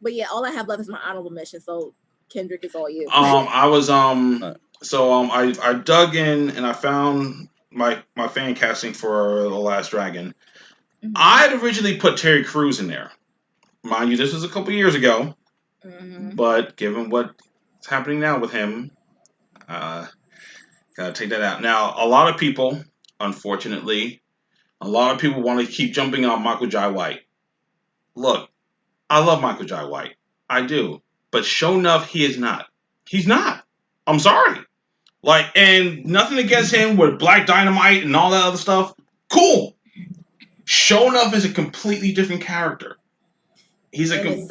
But yeah, all I have left is my honorable mention. So Kendrick, is all you. I was I dug in and I found my fan casting for The Last Dragon. I had originally put Terry Crews in there. Mind you, this was a couple years ago. But given what's happening now with him, gotta take that out. Now, a lot of people, unfortunately, want to keep jumping on Michael Jai White. Look, I love Michael Jai White. I do. But show enough, he is not. He's not. I'm sorry. Like, and nothing against him with Black Dynamite and all that other stuff. Cool. Show enough is a completely different character. He's within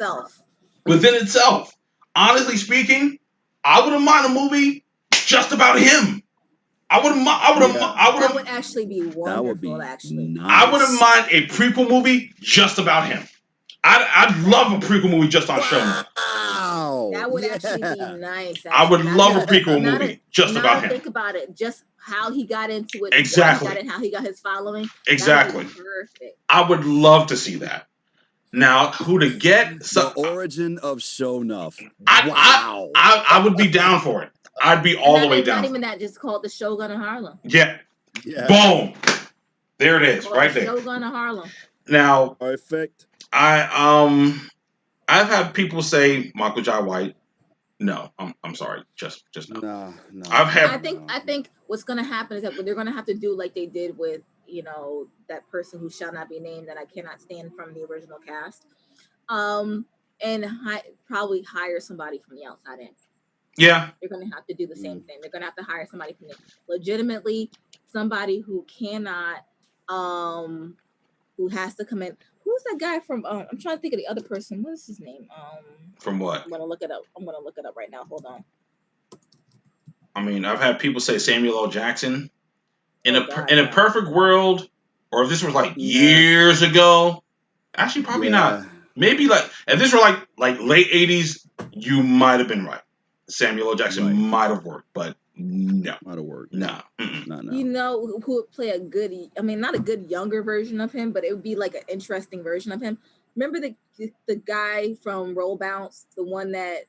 itself. Honestly speaking, I wouldn't mind a movie just about him. That would actually be wonderful. Nice. I wouldn't mind a prequel movie just about him. I'd love a prequel movie just on Shonen. Wow. That would actually be nice. Actually. I would love a prequel movie just about him. Think about it, just how he got into it, exactly, how he got his following. Exactly. Perfect. I would love to see that. Now, who to get? The origin of Shonuff. Wow. I would be down for it. I'd be all the way down. Not even that, just called the Shogun of Harlem. Yeah. Boom. There it is, right there. Shogun of Harlem. Now, perfect. I've had people say Michael Jai White. No, I'm sorry, just no. No. I think what's gonna happen is that they're gonna have to do like they did with that person who shall not be named that I cannot stand from the original cast, and probably hire somebody from the outside in. Yeah, they're gonna have to do the same thing. They're gonna have to hire somebody from legitimately somebody who cannot, who has to come in. Who's that guy from? I'm trying to think of the other person. What is his name? From what? I'm gonna look it up. Right now. Hold on. I mean, I've had people say Samuel L. Jackson. In a perfect world, or if this was like years ago, actually probably not. Maybe like if this were like late 80s, you might have been right. Samuel L. Jackson might have worked, but no. Might have worked. No. No. You know who would play a good? I mean, not a good younger version of him, but it would be like an interesting version of him. Remember the guy from Roll Bounce, the one that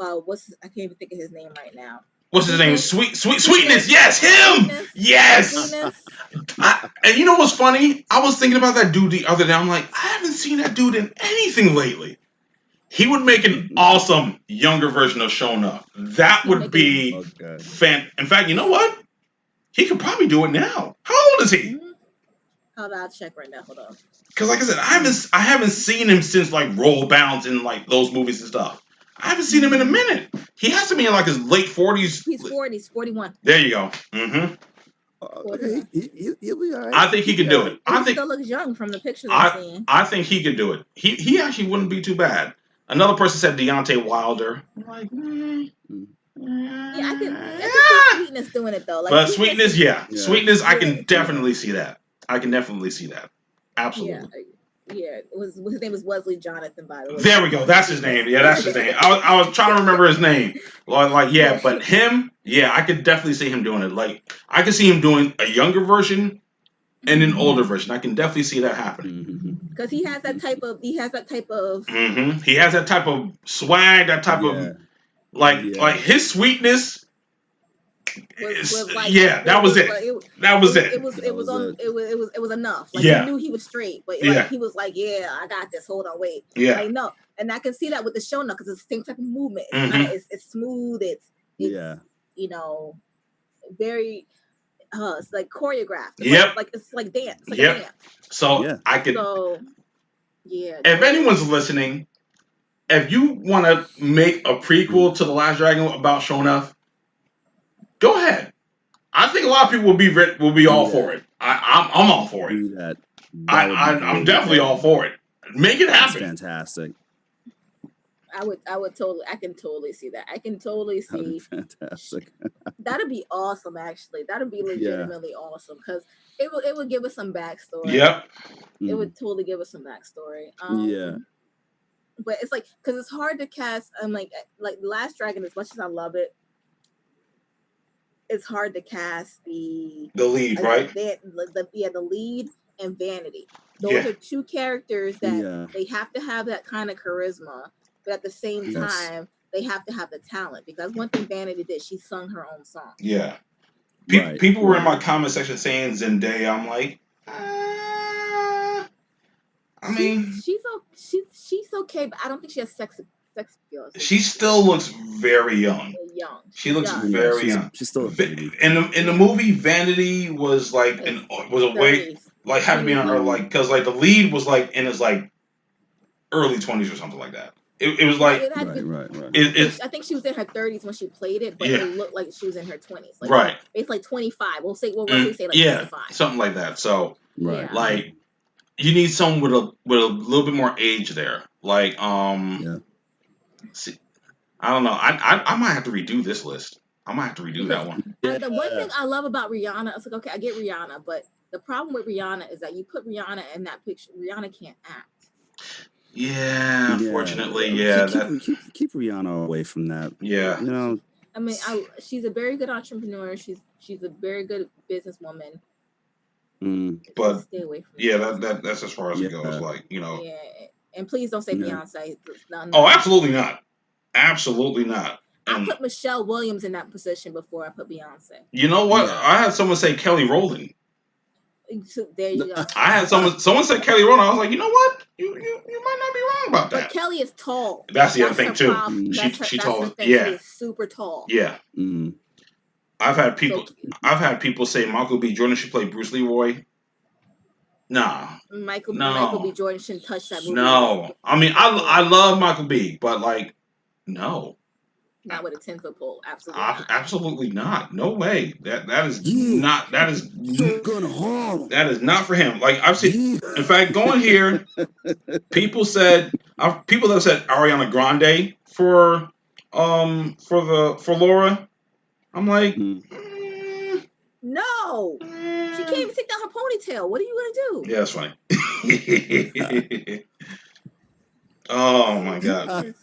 I can't even think of his name right now. What's his name? Sweetness. Yes, him. Sweetness. Yes. And you know what's funny? I was thinking about that dude the other day. I'm like, I haven't seen that dude in anything lately. He would make an awesome younger version of Shona. That would be In fact, you know what? He could probably do it now. How old is he? Hold on, I'll check right now. Hold on. Because like I said, I haven't seen him since like Roll Bounce and like those movies and stuff. I haven't seen him in a minute. He has to be in like his late 40s. He's 40s, 41. There you go. He'll be all right. I think he can do it. He still looks young from the pictures I'm seeing. I think he could do it. He actually wouldn't be too bad. Another person said Deontay Wilder. I'm like, yeah, I can see Sweetness doing it though. Like, but Sweetness, Sweetness, I can definitely see that. Absolutely. Yeah, his name was Wesley Jonathan, by the way. There we go. That's his name. Yeah, that's his name. I was trying to remember his name. But him, I could definitely see him doing it. Like, I could see him doing a younger version and an older version. I can definitely see that happening. Because he has that type of. He has that type of swag. That type of like his sweetness. Was like, that was it. That was it. It was enough. Like, you knew he was straight, but like, he was like, I got this. Hold on, wait. Yeah. Like, no, and I can see that with the show now because it's the same type of movement. It's smooth. It's you know, very it's like choreographed. It's like dance. It's like a dance. So I could. So if anyone's listening, if you want to make a prequel to The Last Dragon about Sho'nuff, go ahead. I think a lot of people will be all for it. I'm all for it. I'm definitely all for it. Make it happen. That's fantastic. I can totally see that. I can totally see. Fantastic. That'd be awesome. Actually, that'd be legitimately awesome because it would give us some backstory. Yep. It would totally give us some backstory. But it's like because it's hard to cast. Like Last Dragon. As much as I love it, it's hard to cast the lead, right? The lead and Vanity. Those are two characters that they have to have that kind of charisma, but at the same time, they have to have the talent. Because one thing Vanity did, she sung her own song. Yeah. People were in my comment section saying Zendaya. I'm like, I mean, she's okay, but I don't think she has sex appeal. She still looks very young. She looks very young. She's still a baby. In the movie, Vanity was like was a way like had to be on her because the lead was like in his like early 20s or something like that. It was like right. I think she was in her 30s when she played it, but it looked like she was in her 20s. Like, it's like 25. We'll roughly say like 25. Something like that. So like you need someone with a little bit more age there. Like see, I don't know. I might have to redo this list. I might have to redo that one. The one thing I love about Rihanna, it's like, okay, I get Rihanna, but the problem with Rihanna is that you put Rihanna in that picture, Rihanna can't act. Yeah, unfortunately, keep Rihanna away from that. Yeah, you know. I mean, she's a very good entrepreneur. She's a very good businesswoman. But stay away from that's as far as it goes. Like, you know. Yeah, and please don't say Beyonce. No. Oh, absolutely not. Absolutely not. I put Michelle Williams in that position before I put Beyonce. You know what? Yeah. I had someone say Kelly Rowland. There you go. I had someone said Kelly Rowland. I was like, you know what? You might not be wrong about that. But Kelly is tall. That's the other thing too. She tall. Yeah. She is super tall. Yeah. I've had people say Michael B. Jordan should play Bruce Leroy. Nah. Michael B. Jordan shouldn't touch that movie. No. I mean, I love Michael B. But like, no. Not with a 10-foot pole. Absolutely not. Absolutely not. No way. That is not. That is not for him. Like I've seen. In fact, going here, people that said Ariana Grande for Laura. I'm like, no. She can't even take down her ponytail. What are you gonna do? Yeah, that's funny. Oh my god.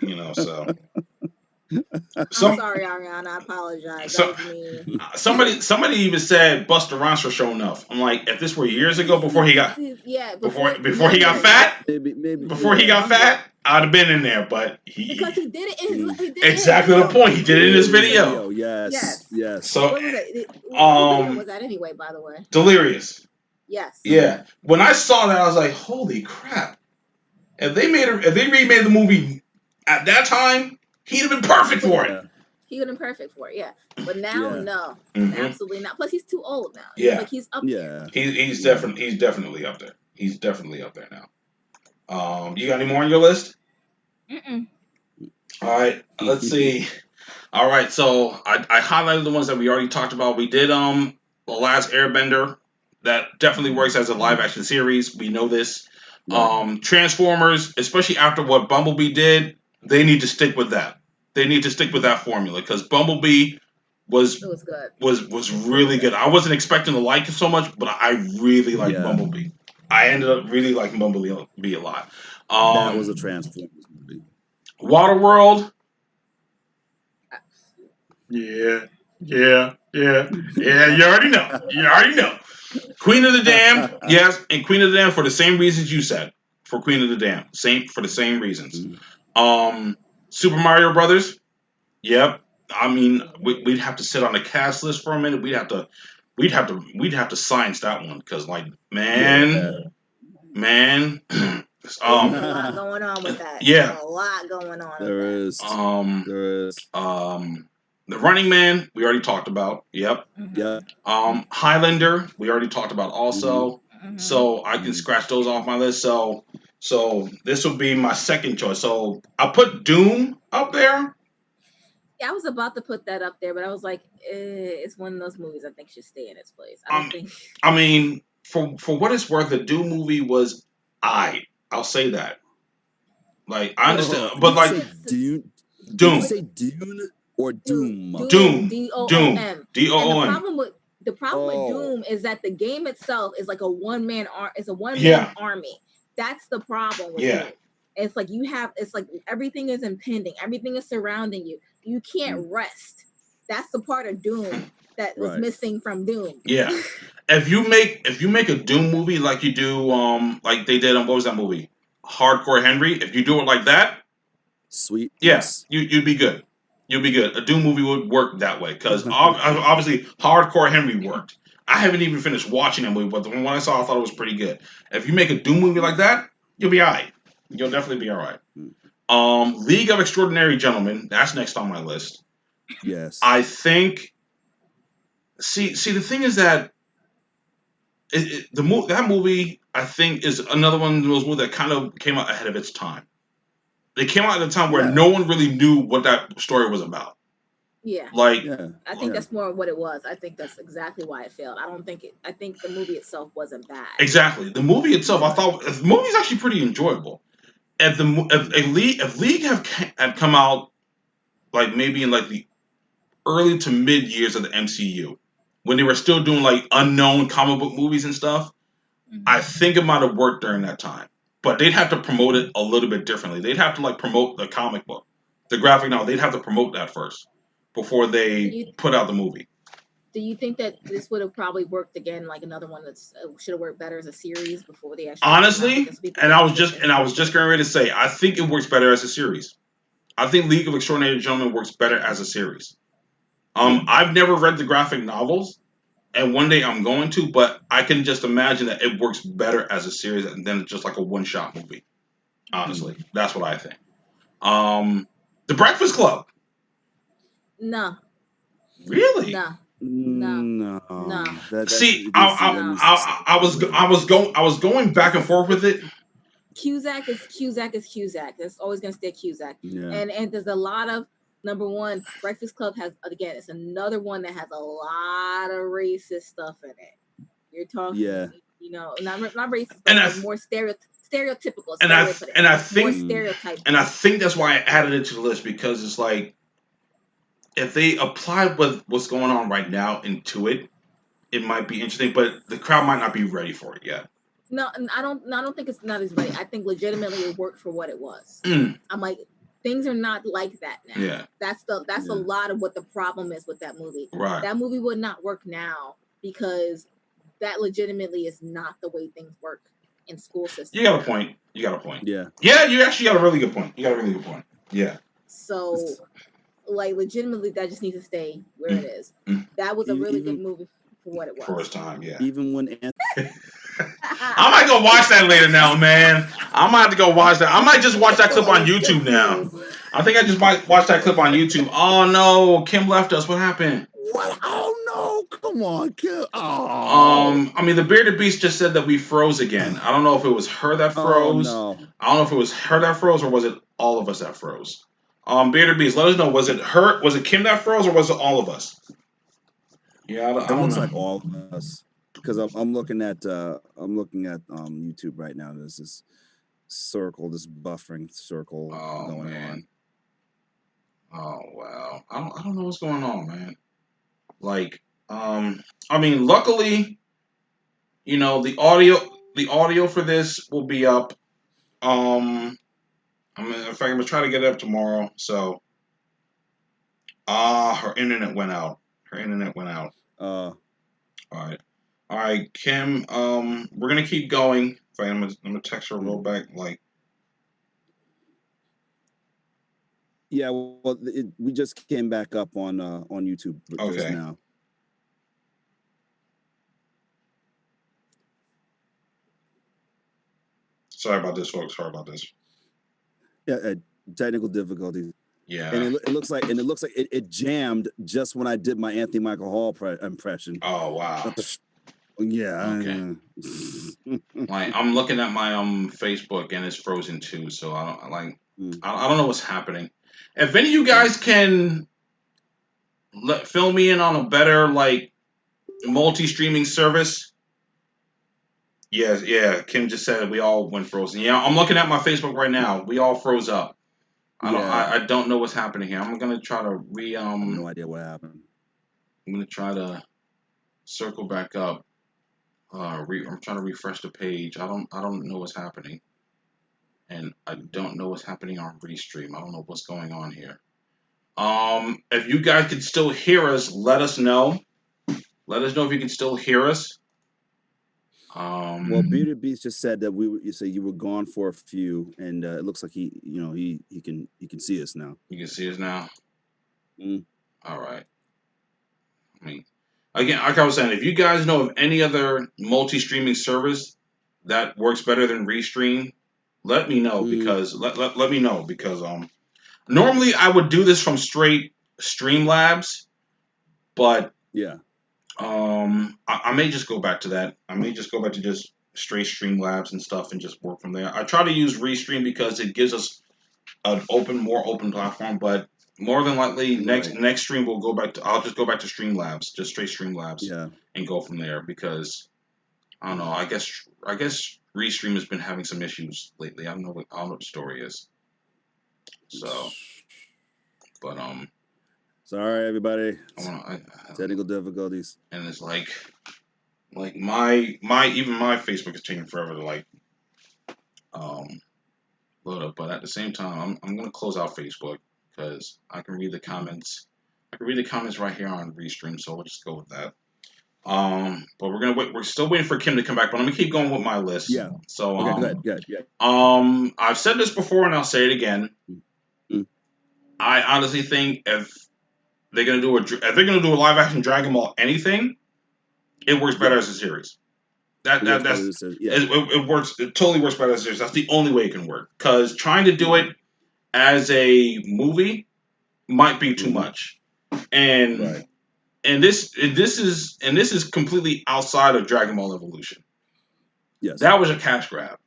You know, so. I'm sorry, Ariana. I apologize. That was me. Somebody even said Busta Rhymes for showing enough. I'm like, if this were years ago before he got before he got fat, before he got fat, I'd have been in there. But because he did it in his exactly the point. He did it in his video. Yes. So what was it? What video was that anyway? By the way, Delirious. Yes. Yeah. When I saw that, I was like, holy crap! If they remade the movie at that time, he'd have been perfect for it. He would have been perfect for it, yeah. But now, no, absolutely not. Plus, he's too old now. He's up there. He's definitely up there. He's definitely up there now. You got any more on your list? Mm-mm. All right, let's see. All right, so I highlighted the ones that we already talked about. We did The Last Airbender. That definitely works as a live action series. We know this. Transformers, especially after what Bumblebee did, they need to stick with that. They need to stick with that formula because Bumblebee was really good. I wasn't expecting to like it so much, but I really liked Bumblebee. I ended up really liking Bumblebee a lot. That was a Transformers movie. Waterworld. Yeah. You already know. Queen of the Damned, yes, and Queen of the Damned for the same reasons you said. For Queen of the Damned, for the same reasons. Super Mario Brothers, yep. I mean, we'd have to sit on the cast list for a minute. We'd have to science that one because, like, man. There's a lot going on with that. Yeah, there's a lot going on. There is. The Running Man, we already talked about. Yep. Yeah. Highlander, we already talked about also. So I can scratch those off my list. So this would be my second choice. So I put Doom up there. Yeah, I was about to put that up there, but I was like, it's one of those movies I think should stay in its place. I mean, for what it's worth, the Doom movie was I'll say that. Like, I understand, but like Dune. Doom. Did you say Dune or Doom? Doom. D-O-O-M. D-O-O-M. And the problem with Doom is that the game itself is like a one-man army. That's the problem with Doom. It's like it's like everything is impending, everything is surrounding you. You can't rest. That's the part of Doom that was missing from Doom. Yeah. If you make a Doom movie like you do, like they did on what was that movie? Hardcore Henry. If you do it like that, sweet. Yes, you'd be good. You'd be good. A Doom movie would work that way because obviously Hardcore Henry worked. I haven't even finished watching that movie, but the one I saw, I thought it was pretty good. If you make a Doom movie like that, you'll be alright. You'll definitely be alright. League of Extraordinary Gentlemen. That's next on my list. Yes. I think. See, the thing is that that movie, I think, is another one of those movies that kind of came out ahead of its time. They came out at a time where no one really knew what that story was about. Yeah. Like, I think that's more what it was. I think that's exactly why it failed. I think the movie itself wasn't bad. Exactly. The movie itself, I thought the movie's actually pretty enjoyable. If League had come out like maybe in like the early to mid years of the MCU, when they were still doing like unknown comic book movies and stuff, I think it might have worked during that time. But they'd have to promote it a little bit differently. They'd have to like promote the comic book, the graphic novel. They'd have to promote that first before they put out the movie. Do you think that this would have probably worked again, like another one that should have worked better as a series before they actually? Honestly, and I was just getting ready to say, I think it works better as a series. I think League of Extraordinary Gentlemen works better as a series. I've never read the graphic novels. And one day I'm going to, but I can just imagine that it works better as a series than just like a one-shot movie. Honestly, that's what I think. The Breakfast Club. No. Really? No. See, I was going back and forth with it. Cusack is Cusack. It's always gonna stay Cusack. Yeah. And there's a lot of. Number one, Breakfast Club has, again, it's another one that has a lot of racist stuff in it. You're talking, not racist, but more stereotypical. And I think that's why I added it to the list, because it's like, if they apply what's going on right now into it, it might be interesting, but the crowd might not be ready for it yet. No, I don't think it's not as right. I think legitimately it worked for what it was. I'm like, things are not like that now. Yeah. That's a lot of what the problem is with that movie. Right. That movie would not work now because that legitimately is not the way things work in school systems. You got a point. Yeah. Yeah, you actually got a really good point. Yeah. So, like, legitimately, that just needs to stay where it is. That was a really good movie for what it was. For its time, yeah. Even when I might go watch that later now, man. I might have to go watch that. I might just watch that clip on YouTube now. I think I just might watch that clip on YouTube. Oh no, Kim left us. What happened? What? Oh no! Come on, Kim. Oh. I mean, the Bearded Beast just said that we froze again. I don't know if it was her that froze. Oh, no. I don't know if it was her that froze or was it all of us that froze. Bearded Beast, let us know. Was it her? Was it Kim that froze or was it all of us? Yeah, I don't know. It looks like all of us. Because I'm looking at YouTube right now. There's this circle, this buffering circle going on. Oh wow, I don't know what's going on, man. Like, I mean, luckily, you know, the audio for this will be up. In fact, I'm gonna try to get it up tomorrow. So, her internet went out. All right, Kim. We're gonna keep going. I'm gonna text her real back. Like, yeah, well, we just came back up on YouTube just now. Sorry about this, folks. Sorry about this. Yeah, technical difficulties. Yeah, and it looks like it jammed just when I did my Anthony Michael Hall impression. Oh wow. Yeah. Okay. Like, I'm looking at my Facebook and it's frozen too, so I don't know what's happening. If any of you guys can fill me in on a better like multi-streaming service. Yes, yeah. Kim just said we all went frozen. Yeah, I'm looking at my Facebook right now. We all froze up. I don't know what's happening here. I'm gonna try to I have no idea what happened. I'm gonna try to circle back up. I'm trying to refresh the page. I don't know what's happening, and I don't know what's happening on Restream. I don't know what's going on here. If you guys can still hear us, let us know. Let us know if you can still hear us. Well, Bearded Beast just said that you were gone for a few, and it looks like he can see us now. You can see us now. All right. I mean, again, like I was saying, if you guys know of any other multi-streaming service that works better than Restream, let me know because let me know because normally I would do this from straight Streamlabs, but yeah. I may just go back to that. I may just go back to just straight Streamlabs and stuff and just work from there. I try to use Restream because it gives us an more open platform, but more than likely next stream we'll go back to. I'll just go back to Streamlabs, just straight Streamlabs, and go from there because I don't know. I guess Restream has been having some issues lately. I don't know what the story is. So, but sorry everybody. Technical difficulties. And it's like my Facebook is taking forever to load up. But at the same time, I'm gonna close out Facebook because I can read the comments. I can read the comments right here on Restream, so we'll just go with that. But we're gonna wait. We're still waiting for Kim to come back, but I'm gonna keep going with my list. Yeah. So okay, go ahead. I've said this before and I'll say it again. I honestly think if they're gonna do a live action Dragon Ball anything, it works better as a series. It works. It totally works better as a series. That's the only way it can work. Because trying to do it as a movie might be too much, and this is completely outside of Dragon Ball Evolution. Yes, that was a cash grab.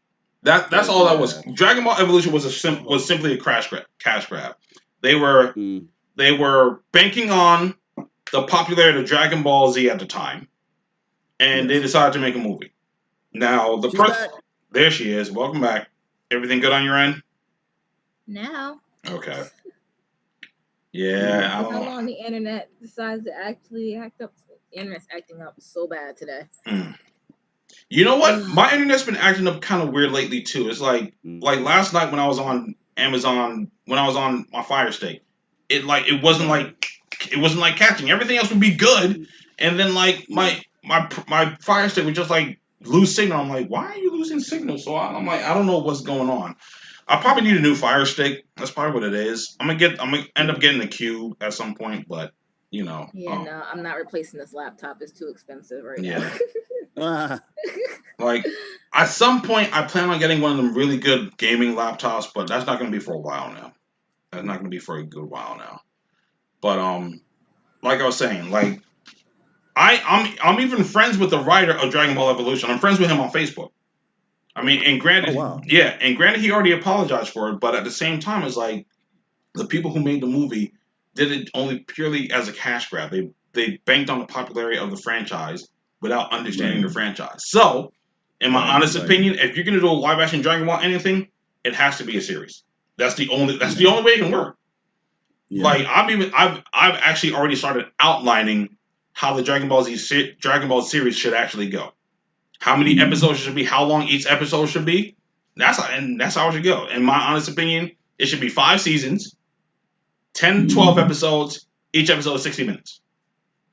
That's all that was. Dragon Ball Evolution was simply a cash grab. They were banking on the popularity of Dragon Ball Z at the time, and they decided to make a movie. Now there she is. Welcome back. Everything good on your end? No. Okay. Yeah, I don't know. How long the internet decides to actually act up. The internet's acting up so bad today. You know what? My internet's been acting up kind of weird lately too. It's like last night when I was on Amazon, when I was on my Fire Stick, it wasn't like catching. Everything else would be good, and then like my Fire Stick would just like lose signal. I'm like, why are you losing signal? So I'm like, I don't know what's going on. I probably need a new Fire Stick. That's probably what it is. I'm gonna end up getting a Q at some point, but you know. Yeah, no, I'm not replacing this laptop. It's too expensive right now. Like at some point, I plan on getting one of them really good gaming laptops, but that's not going to be for a while now. That's not going to be for a good while now. But like I was saying, like I'm even friends with the writer of Dragon Ball Evolution. I'm friends with him on Facebook. I mean, and granted, and granted, he already apologized for it, but at the same time, it's like the people who made the movie did it only purely as a cash grab. They banked on the popularity of the franchise without understanding the franchise. So, in my honest opinion, if you're gonna do a live action Dragon Ball anything, it has to be a series. That's the only way it can work. Yeah. Like I've actually already started outlining how the Dragon Ball series should actually go. How many episodes should be? How long each episode should be? That's how it should go. In my honest opinion, it should be 5 seasons, 10, 12 episodes. Each episode is 60 minutes.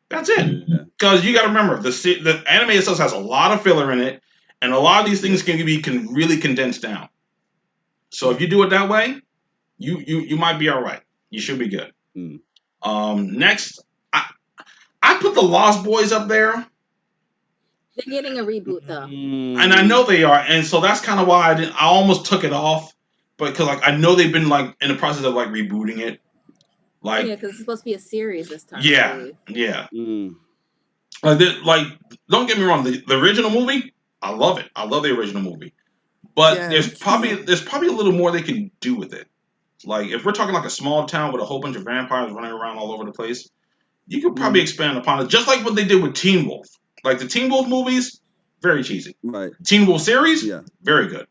That's it. Because you got to remember, the anime itself has a lot of filler in it, and a lot of these things can really condense down. So if you do it that way, you might be all right. You should be good. Next, I put the Lost Boys up there. They're getting a reboot though, and I know they are, and so that's kind of why I almost took it off, but because like I know they've been like in the process of like rebooting it. Like because it's supposed to be a series this time. Yeah. Like, don't get me wrong, the original movie, I love it. I love the original movie, but there's probably a little more they can do with it. Like if we're talking like a small town with a whole bunch of vampires running around all over the place, you could probably expand upon it, just like what they did with Teen Wolf. Like the Teen Wolf movies, very cheesy. Right. Teen Wolf series, very good.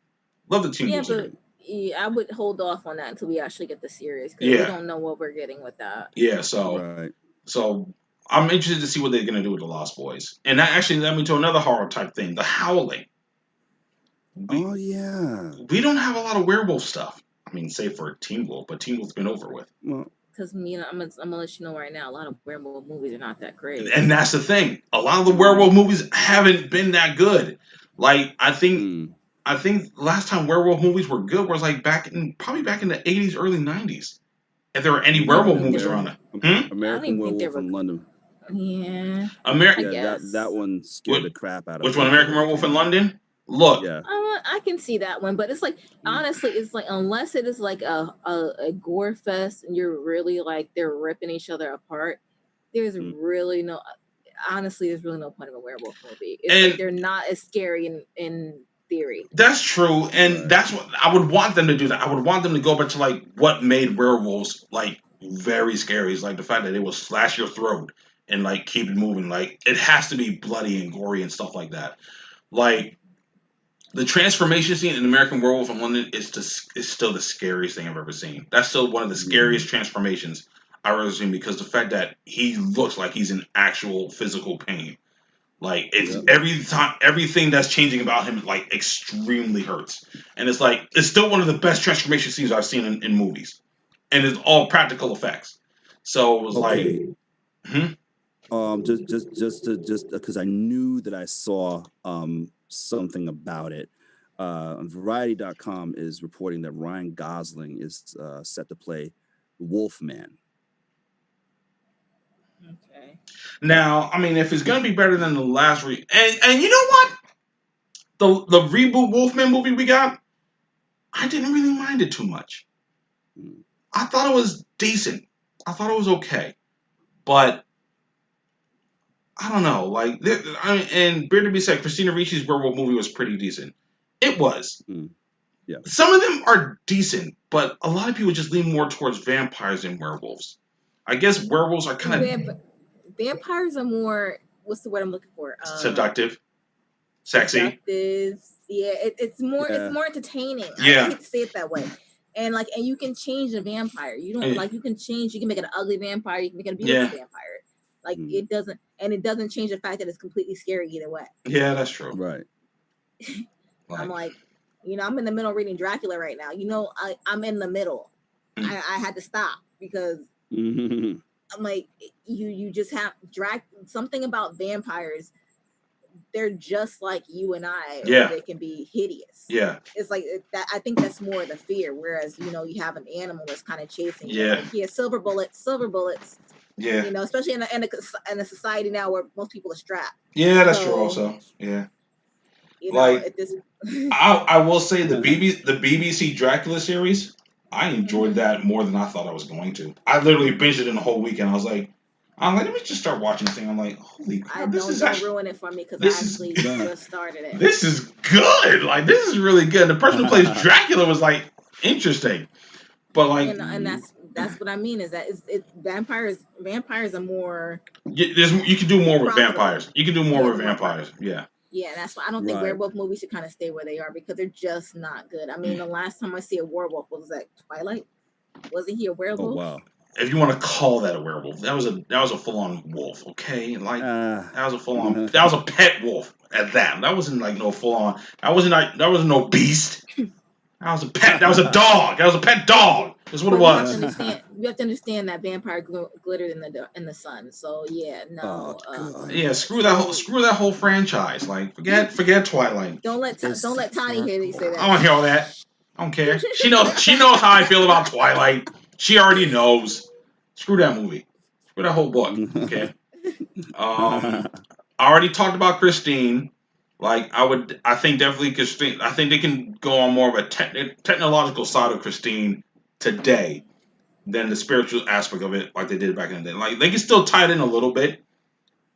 Love the Teen Wolf series. Yeah, I would hold off on that until we actually get the series because we don't know what we're getting with that. Yeah, so I'm interested to see what they're gonna do with the Lost Boys, and that actually led me to another horror type thing, the Howling. We don't have a lot of werewolf stuff. I mean, save for Teen Wolf, but Teen Wolf's been over with. Well, because I'm gonna let you know right now, a lot of werewolf movies are not that great. And that's the thing. A lot of the werewolf movies haven't been that good. Like I think last time werewolf movies were good was like probably back in the 80s, early 90s. If there were any werewolf movies around it. American Werewolf in London. Yeah. That one scared the crap out of me. Which one? American Werewolf in London? Look. Yeah. I can see that one, but it's like honestly, it's like unless it is like a gore fest and you're really like they're ripping each other apart, there's really no point of a werewolf movie. It's like they're not as scary in theory. That's true, and that's what I would want them to do. That I would want them to go back to like what made werewolves like very scary. Is like the fact that they will slash your throat and like keep it moving. Like it has to be bloody and gory and stuff like that. Like the transformation scene in American Werewolf in London is still the scariest thing I've ever seen. That's still one of the scariest transformations I've ever seen because the fact that he looks like he's in actual physical pain. Like it's everything that's changing about him like extremely hurts, and it's like it's still one of the best transformation scenes I've seen in movies, and it's all practical effects. So it was just because I knew that I saw something about it. Variety.com is reporting that Ryan Gosling is set to play Wolfman. Okay. Now, I mean, if it's gonna be better than the last and you know what, the reboot Wolfman movie we got, I didn't really mind it too much. I thought it was decent. I thought it was okay, but I don't know. Like, and better to be said, Christina Ricci's werewolf movie was pretty decent. It was. Yeah. Some of them are decent, but a lot of people just lean more towards vampires than werewolves. I guess werewolves are kind of vampires are more. What's the word I'm looking for? Seductive, sexy. Seductive. Yeah, it's more entertaining. Yeah. I hate to say it that way. And you can change a vampire. You don't you can make it an ugly vampire. You can make it a beautiful vampire. Like it doesn't change the fact that it's completely scary either way. Yeah, that's true. Right. I'm like, I'm in the middle reading Dracula right now. I'm in the middle. I had to stop because I'm like, you just have something about vampires. They're just like you and I. Yeah. They can be hideous. Yeah. It's like that. I think that's more the fear. Whereas, you have an animal that's kind of chasing you. Yeah. Like, silver bullets. Yeah. Especially in a society now where most people are strapped. Yeah, that's true also. Yeah. I will say the BBC Dracula series, I enjoyed that more than I thought I was going to. I literally binged it in a whole weekend. I was like, let me just start watching the thing. I'm like, holy crap, don't ruin it for me because I actually just started it. This is good. Like, this is really good. The person who plays Dracula was like interesting, but like, and that's what I mean is that vampires are more. You can do more with vampires. You can do more with vampires. Yeah. Yeah, that's why I don't think werewolf movies should kind of stay where they are because they're just not good. I mean, the last time I see a werewolf was at Twilight. Wasn't he a werewolf? Oh wow. If you want to call that a werewolf, that was a full on wolf, okay? Like that was a full on that was a pet wolf at that. That wasn't like no full on. That wasn't no beast. That was a pet. That was a dog. That was a pet dog. That's what it was. You have to understand that vampire glittered in the sun. So yeah, no. Screw that whole franchise. Like forget Twilight. Don't let Tani hear you say that. I don't hear all that. I don't care. She knows how I feel about Twilight. She already knows. Screw that movie. Screw that whole book. Okay. I already talked about Christine. Like I think definitely Christine. I think they can go on more of a technological side of Christine today than the spiritual aspect of it, like they did back in the day. Like they can still tie it in a little bit.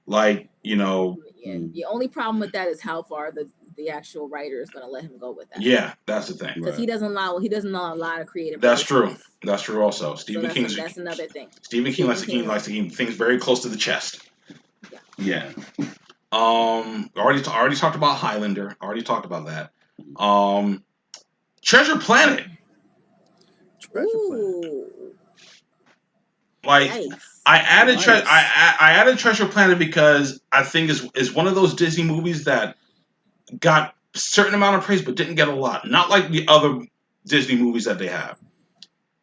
Like Yeah, the only problem with that is how far the actual writer is going to let him go with that. Yeah, that's the thing. Because he doesn't allow a lot of creative. That's true. That's true. Also, that's another thing. Stephen King likes to keep things very close to the chest. Yeah. Already talked about Highlander. Already talked about that. Treasure Planet. Like I added Treasure Planet because I think is one of those Disney movies that got a certain amount of praise but didn't get a lot. Not like the other Disney movies that they have.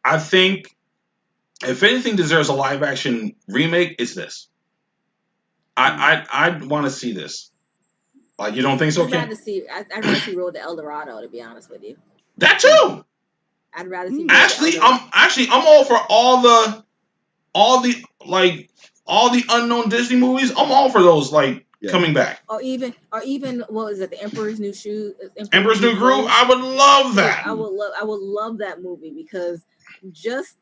I think if anything deserves a live action remake, it's this. I want to see this. Like, you don't think so, Ken? I'd rather see Road to El Dorado, to be honest with you. That too. I'd rather see. I'm all for all the unknown Disney movies. I'm all for those coming back. Or even what was it? The Emperor's New Shoe. Emperor's New Groove. I would love that. Yeah, I would love that movie because just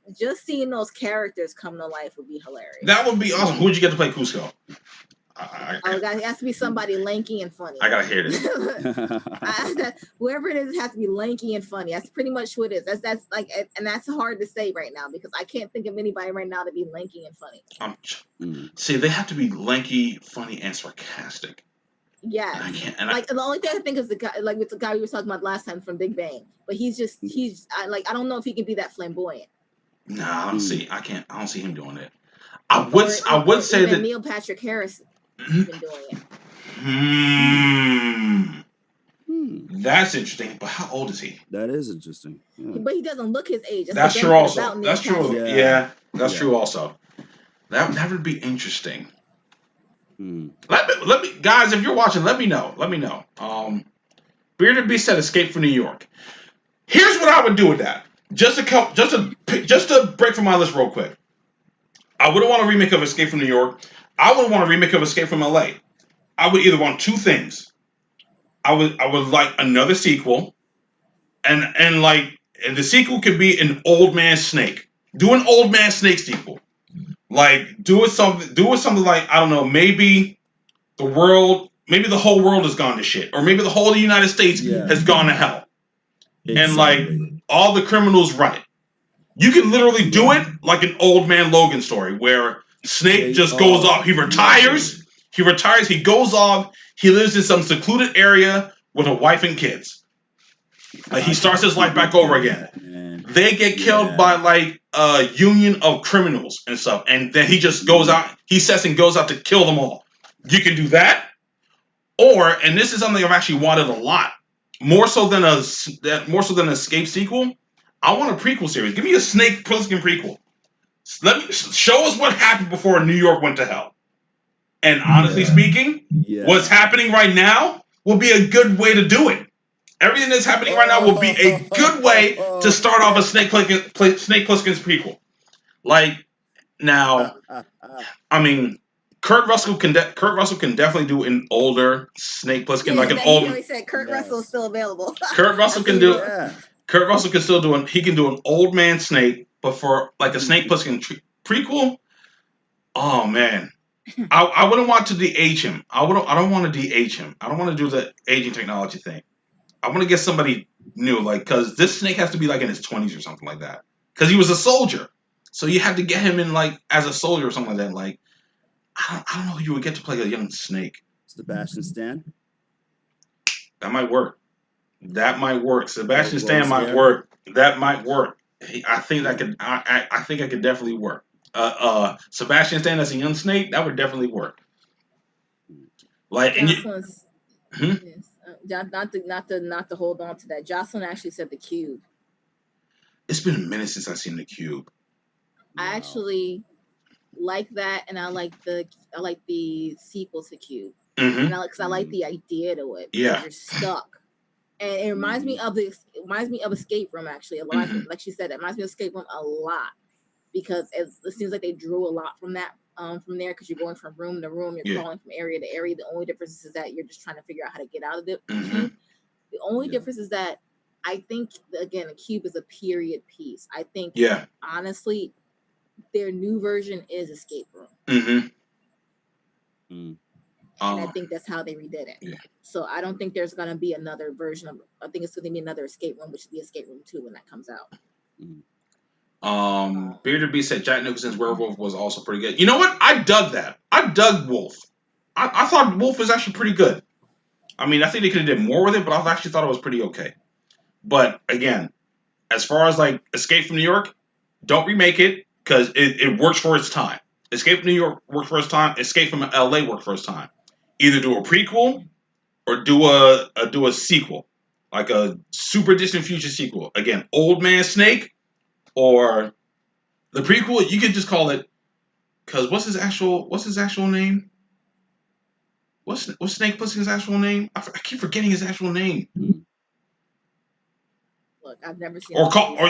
seeing those characters come to life would be hilarious. That would be awesome. Who would you get to play Cusco? It has to be somebody lanky and funny. I gotta hear this. Whoever it is has to be lanky and funny. That's pretty much what it is. That's and that's hard to say right now because I can't think of anybody right now to be lanky and funny. See, they have to be lanky, funny, and sarcastic. Yeah, I can't. The only thing I think is the guy, with the guy we were talking about last time from Big Bang, but I don't know if he can be that flamboyant. Nah, I don't see. I don't see him doing it. I would say that Neil Patrick Harris. Been doing it. That's interesting, but how old is he? That is interesting. Yeah. But he doesn't look his age. That's true also. That's true. Yeah, that's true also. That would be interesting. Let me guys, if you're watching, let me know. Bearded Beast said Escape from New York. Here's what I would do with that. Just to break from my list real quick. I wouldn't want a remake of Escape from New York. I would want a remake of Escape from LA. I would either want two things. I would like another sequel, and the sequel could be an Old Man Snake. Do an Old Man Snake sequel. Do it something like, I don't know, maybe the whole world has gone to shit, or maybe the whole of the United States has gone to hell, and all the criminals run it. You can literally do it like an Old Man Logan story where Snake just goes off. He retires. He goes off. He lives in some secluded area with a wife and kids. He starts his life back over again. They get killed by a union of criminals and stuff. And then he just goes out. He sets and goes out to kill them all. You can do that. Or, and this is something I've actually wanted a lot, more so than an Escape sequel. I want a prequel series. Give me a Snake Plissken prequel. Let me show us what happened before New York went to hell. And honestly speaking, what's happening right now will be a good way to do it. Everything that's happening right now will be a good way to start off a Snake Plissken's prequel. Like now, I mean, Kurt Russell can definitely do an older Snake Plissken, like an old. He said Kurt Russell is still available. Kurt Russell can do. Kurt Russell can still do an. He can do an old man Snake, but for like a Snake Plissken prequel. Oh man, I wouldn't want to de-age him. I don't want to de-age him. I don't want to do the aging technology thing. I want to get somebody new, like, because this Snake has to be like in his 20s or something like that. Because he was a soldier, so you had to get him in like as a soldier or something like that. Like, I don't know who you would get to play a young Snake. Sebastian Stan. That might work. Sebastian Stan might work. That might work. I think that could. I think I could definitely work. Sebastian Stan as a young Snake, that would definitely work. Like, Jocelyn's, not to hold on to that. Jocelyn actually said the Cube. It's been a minute since I've seen the Cube. I actually like that, and I like the sequel to Cube. And I like the idea to it. Yeah, you're stuck, and it reminds me of Escape Room actually a lot. Like she said, it reminds me of Escape Room a lot because it seems like they drew a lot from that. From there, because you're going from room to room, you're crawling from area to area. The only difference is that you're just trying to figure out how to get out of it. The only difference is that I think, again, a Cube is a period piece. I think, honestly, their new version is Escape Room. And I think that's how they redid it. So I don't think there's going to be another version of. I think it's going to be another Escape Room, which is the Escape Room 2 when that comes out. Bearded Beast said Jack Nicholson's Werewolf was also pretty good. You know what? I dug that. I dug Wolf. I thought Wolf was actually pretty good. I mean, I think they could have did more with it, but I actually thought it was pretty okay. But again, as far as like Escape from New York, don't remake it because it works for its time. Escape from New York worked for its time. Escape from LA worked for its time. Either do a prequel or do a sequel, like a super distant future sequel. Again, Old Man Snake. Or the prequel, you could just call it, because what's his actual name? What's Snake Plissken's actual name? I keep forgetting his actual name. Look, I've never seen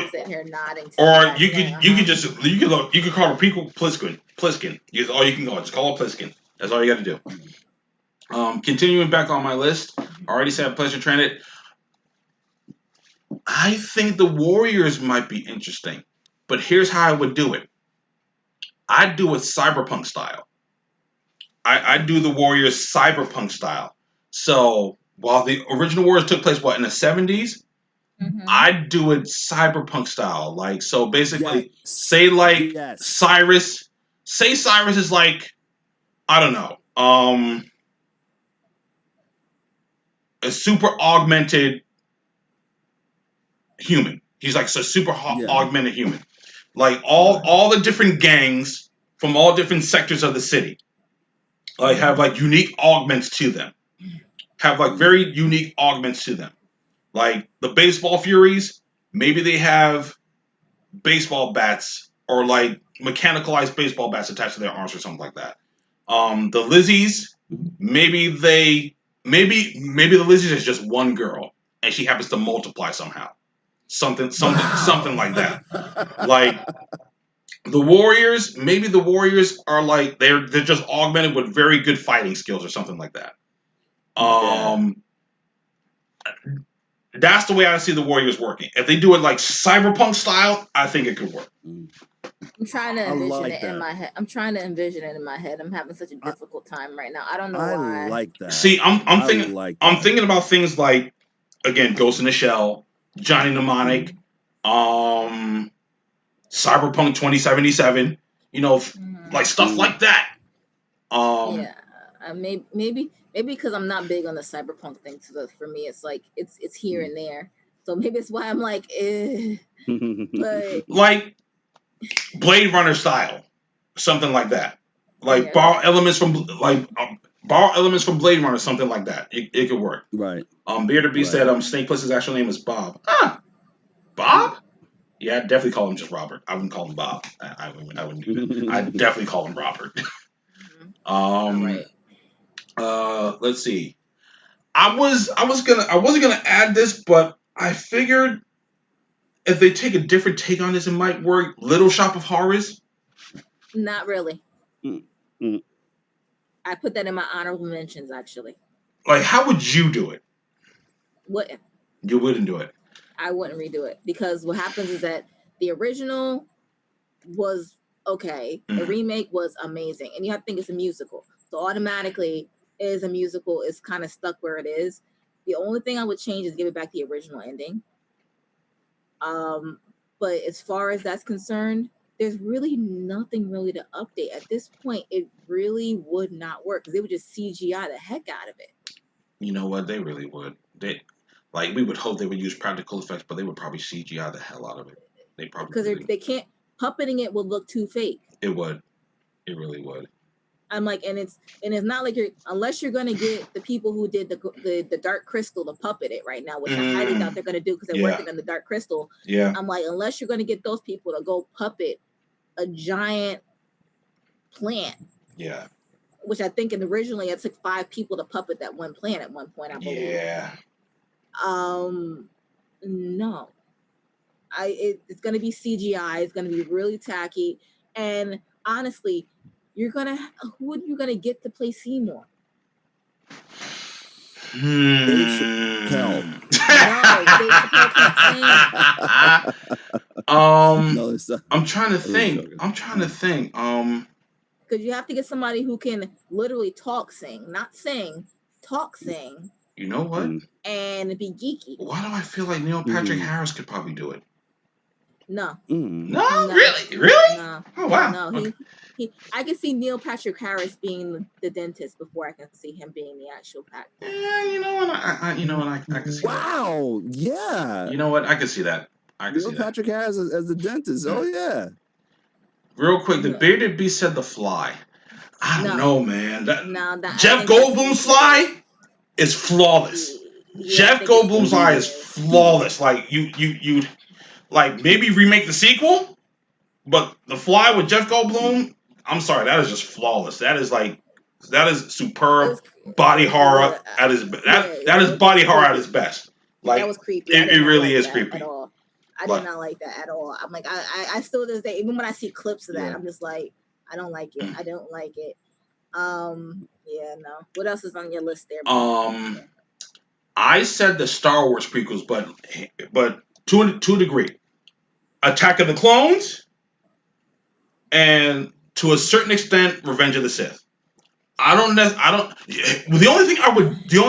sitting here nodding. Or you could call it a prequel Plissken. All you can call it. Just call it Plissken. That's all you got to do. Continuing back on my list, I already said Pleasure Transit. I think the Warriors might be interesting, but here's how I would do it. I'd do it cyberpunk style. I'd do the Warriors cyberpunk style. So while the original Warriors took place, in the 70s, I'd do it cyberpunk style. Like, so basically, Cyrus. Say Cyrus is like, I don't know, a super augmented human. He's like a super augmented human. Like all the different gangs from all different sectors of the city, like have like unique augments to them. Have like very unique augments to them. Like the baseball Furies, maybe they have baseball bats or like mechanicalized baseball bats attached to their arms or something like that. The Lizzies, maybe the Lizzies is just one girl and she happens to multiply somehow. Something like that. Like the Warriors, maybe the Warriors are like they're just augmented with very good fighting skills or something like that. That's the way I see the Warriors working. If they do it like cyberpunk style, I think it could work. I'm trying to envision it in my head. I'm having such a difficult time right now. I don't know why. I like that. See, I'm thinking about things like, again, Ghost in the Shell, Johnny Mnemonic, Cyberpunk 2077, like stuff like that. Maybe because I'm not big on the cyberpunk thing. So for me, it's like it's here and there. So maybe it's why I'm like, but like Blade Runner style, something like that. Like borrow elements from borrow elements from Blade Runner, something like that. It could work. Right. Bearded Beast said Snake Plissken's actual name is Bob. Ah, Bob? Yeah, I'd definitely call him just Robert. I wouldn't call him Bob. I wouldn't do that. I'd definitely call him Robert. Let's see. I wasn't gonna add this, but I figured if they take a different take on this, it might work. Little Shop of Horrors. Not really. I put that in my honorable mentions, actually. Like, how would you do it? Wouldn't. You wouldn't do it. I wouldn't redo it because what happens is that the original was okay. The remake was amazing, and you have to think it's a musical, so automatically it is a musical. It's kind of stuck where it is. The only thing I would change is give it back the original ending. But as far as that's concerned, there's really nothing really to update at this point. It really would not work because they would just CGI the heck out of it. You know what? They really would. We would hope they would use practical effects, but they would probably CGI the hell out of it. They probably because they can't. Puppeting it would look too fake. It would. It really would. I'm like, and it's not like unless you're gonna get the people who did the Dark Crystal to puppet it right now, which I highly doubt they're gonna do because they're working on the Dark Crystal. Yeah. I'm like, unless you're gonna get those people to go puppet a giant plant. Yeah. Which I think originally it took 5 people to puppet that one plant at one point, I believe. Yeah. No. It's gonna be CGI. It's gonna be really tacky, and honestly, who are you gonna get to play Seymour? Dave Chappelle. No, Dave Chappelle can't sing. I'm trying to think. Because you have to get somebody who can literally talk, sing, not sing, talk, sing. You know what? And be geeky. Why do I feel like Neil Patrick Harris could probably do it? No. No, really? No. Oh wow. No, I can see Neil Patrick Harris being the dentist before I can see him being the actual Patrick. Yeah, you know what? I can see that. Wow. Yeah. You know what? I can see that. Neil Patrick Harris as the dentist. Oh yeah. Real quick, the Bearded Beast said The Fly. I don't know, man. Jeff Goldblum's Fly is flawless. Jeff Goldblum's Fly is flawless. Like you like maybe remake the sequel, but The Fly with Jeff Goldblum, I'm sorry, that is just flawless. That is superb body horror at his that is body horror at its best. Like that was creepy. It really is creepy. At all. I did not like that at all. I'm like, I still to this day, even when I see clips of that, I'm just like, I don't like it. I don't like it. Yeah, no. What else is on your list there? I said the Star Wars prequels, but to a degree. Attack of the Clones, and to a certain extent, Revenge of the Sith. The only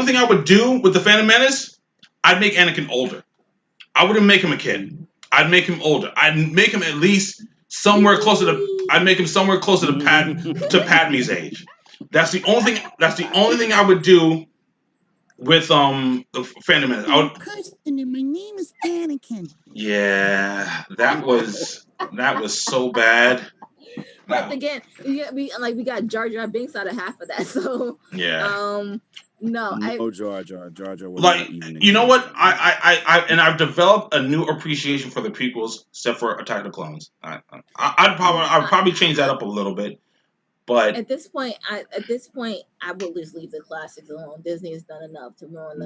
thing I would do with the Phantom Menace, I'd make Anakin older. I wouldn't make him a kid. I'd make him older. I'd make him at least somewhere closer to Padme's age. That's the only thing I would do with the Phantom Menace. My name is Anakin. Yeah, that was so bad. But again, we got Jar Jar Binks out of half of that, so yeah. No Jar Jar. Like, you know what? I've developed a new appreciation for the prequels, except for Attack of the Clones. I'd probably change that up a little bit. But at this point, I would just leave the classics alone. Disney has done enough to ruin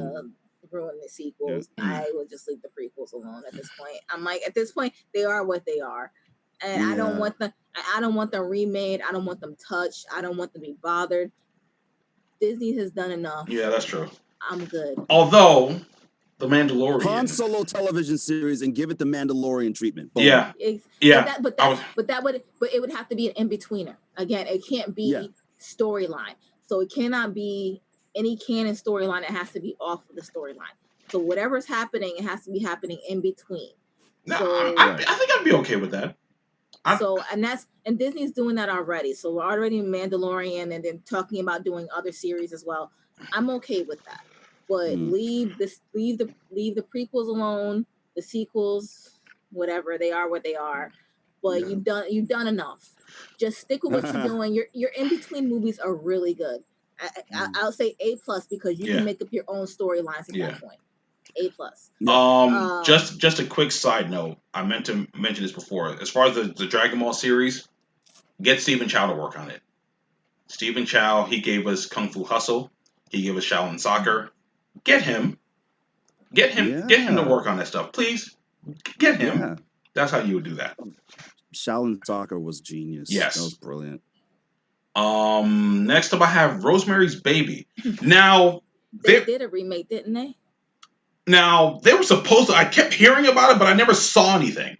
the sequels. I would just leave the prequels alone at this point. I'm like, at this point, they are what they are, and I don't want them remade. I don't want them touched. I don't want them to be bothered. Disney has done enough. Yeah, that's true. I'm good. Although The Mandalorian, Han Solo television series, and give it the Mandalorian treatment. Boom. Yeah. But it would have to be an in-betweener. Again, it can't be storyline. So it cannot be any canon storyline. It has to be off of the storyline. So whatever's happening, it has to be happening in between. No, I think I'd be okay with that. And Disney's doing that already. So we're already in Mandalorian, and then talking about doing other series as well. I'm okay with that. But leave the prequels alone, the sequels, whatever, they are what they are. But you've done enough. Just stick with what you're doing. Your in between movies are really good. I'll say A+ because you can make up your own storylines at that point. A+. Just a quick side note. I meant to mention this before. As far as the Dragon Ball series, get Stephen Chow to work on it. Stephen Chow, he gave us Kung Fu Hustle. He gave us Shaolin Soccer. Get him to work on that stuff, please. Get him. Yeah. That's how you would do that. Shaolin Soccer was genius. Yes, that was brilliant. Next up, I have Rosemary's Baby. Now they did a remake, didn't they? Now they were supposed to. I kept hearing about it, but I never saw anything.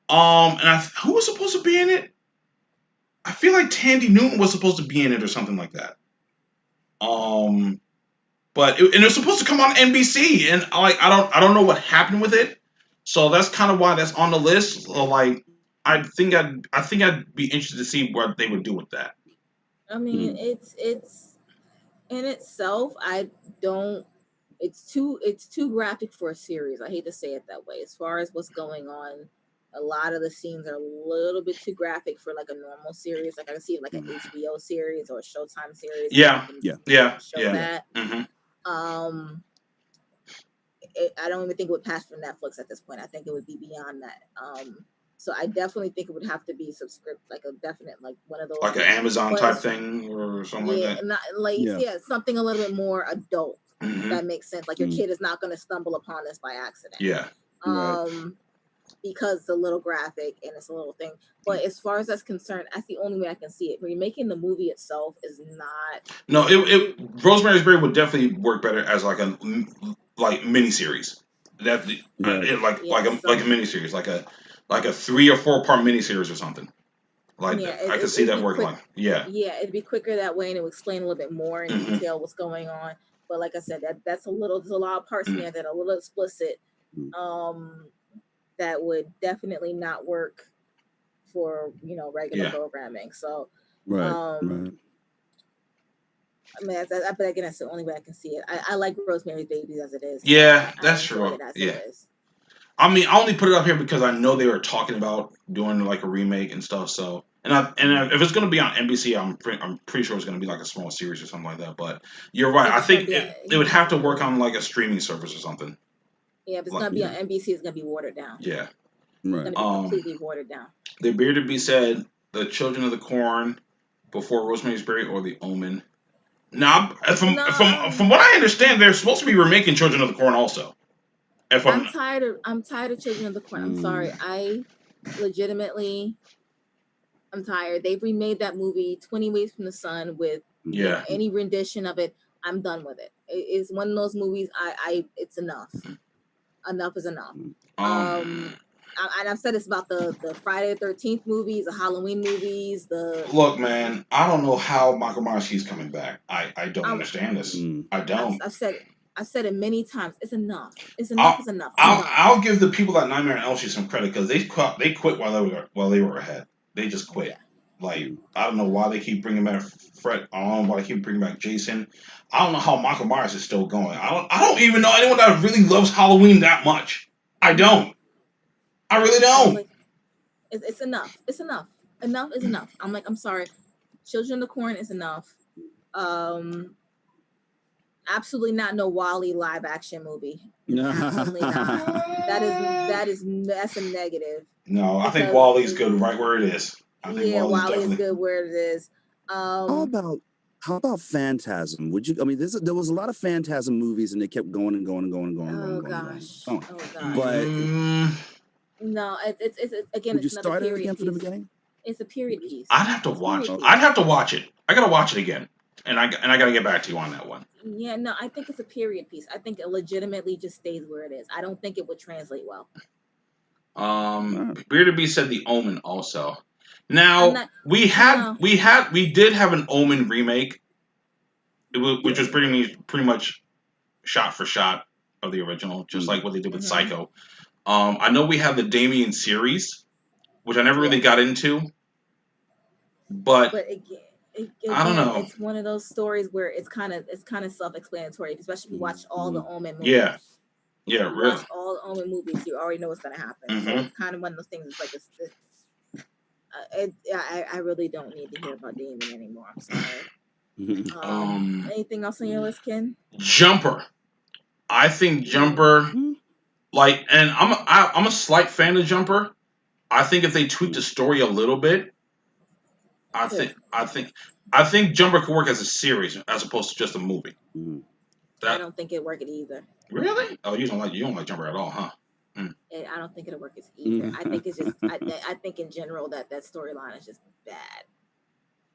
Who was supposed to be in it? I feel like Tandy Newton was supposed to be in it or something like that. But it was supposed to come on NBC, and I don't know what happened with it. So that's kind of why that's on the list. So, I think I'd be interested to see what they would do with that. I mean, it's in itself. It's too graphic for a series. I hate to say it that way. As far as what's going on, a lot of the scenes are a little bit too graphic for like a normal series. Like I can see like an HBO series or a Showtime series. Yeah. Show that. Mm-hmm. I don't even think it would pass for Netflix at this point. I think it would be beyond that. So I definitely think it would have to be like a definite, like one of those, like an Amazon type thing or something like that. Something a little bit more adult. Mm-hmm. That makes sense. Like your kid is not going to stumble upon this by accident. Yeah. Because it's a little graphic and it's a little thing. But as far as that's concerned, that's the only way I can see it. Remaking the movie itself is not. No, it Rosemary's Baby would definitely work better as like a miniseries. Like a miniseries, like a 3 or 4 part miniseries or something. I could see that working. It'd be quicker that way, and it would explain a little bit more in detail what's going on. But like I said, there's a lot of parts in there that are a little explicit. That would definitely not work for regular programming. So I mean, but again, that's the only way I can see it. I like Rosemary's Baby as it is. Yeah, that's true. I mean, I only put it up here because I know they were talking about doing like a remake and stuff. So, and if it's going to be on NBC, I'm pretty sure it's going to be like a small series or something like that. But you're right. I think it would have to work on like a streaming service or something. Yeah, if it's going to be on NBC, it's going to be watered down. Yeah. Right. It's going to be completely watered down. The Bearded Beast said The Children of the Corn before Rosemary's Baby or The Omen. Now, from what I understand, they're supposed to be remaking Children of the Corn also. I'm tired of Children of the Corn. I'm sorry. I'm tired. They've remade that movie 20 Ways from the Sun with any rendition of it. I'm done with it. It's one of those movies. It's enough. Enough is enough. And I've said this about the Friday the 13th movies, the Halloween movies. Look, man, I don't know how Michael Myers keeps coming back. I don't understand this. I don't. I've said it many times. It's enough. It's enough. It's enough. I'll give the people at Nightmare on Elm Street some credit because they quit while they were ahead. They just quit. Yeah. Like I don't know why they keep bringing back Fred. I don't know why they keep bringing back Jason. I don't know how Michael Myers is still going. I don't even know anyone that really loves Halloween that much. I don't. I really don't. It's enough. It's enough. Enough is enough. I'm sorry. Children of the Corn is enough. Absolutely not no WALL-E live action movie. Absolutely not. That's a negative. No, I think WALL-E's good right where it is. I think WALL-E is good where it is. How about Phantasm? There was a lot of Phantasm movies, and they kept going and going and going and going. Oh gosh. But no, it's again. Would you start it again from the beginning? It's a period piece. I'd have to watch it. I'd have to watch it. I gotta watch it again, and I gotta get back to you on that one. Yeah, no, I think it's a period piece. I think it legitimately just stays where it is. I don't think it would translate well. Bearded Beast said The Omen also. Now we did have an Omen remake, which was pretty much shot for shot of the original, just like what they did with Psycho. I know we have the Damien series, which I never really got into, but again, I don't know. It's one of those stories where it's kind of self-explanatory, especially if you watch all the Omen movies. Yeah, really. Watch all the Omen movies, you already know what's going to happen. So it's kind of one of those things. It's like I really don't need to hear about Damien anymore. I'm sorry. Anything else on your list, Ken? Jumper. I think Jumper, like, and I'm a slight fan of Jumper. I think if they tweak the story a little bit, I think Jumper could work as a series as opposed to just a movie. I don't think it worked either. Really? Oh, you don't like Jumper at all, huh? I don't think it'll work as either. I think it's just I think in general that storyline is just bad.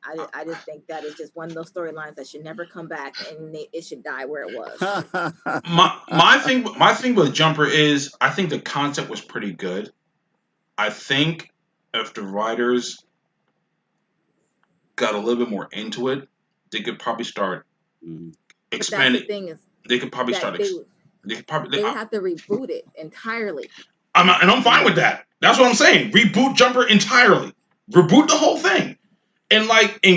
I just think that is just one of those storylines that should never come back, and it should die where it was. my thing with Jumper is I think the concept was pretty good. I think if the writers got a little bit more into it, they could probably start expanding. But that's the thing is, they could probably start. They would have to reboot it entirely. I'm fine with that. That's what I'm saying. Reboot Jumper entirely. Reboot the whole thing, and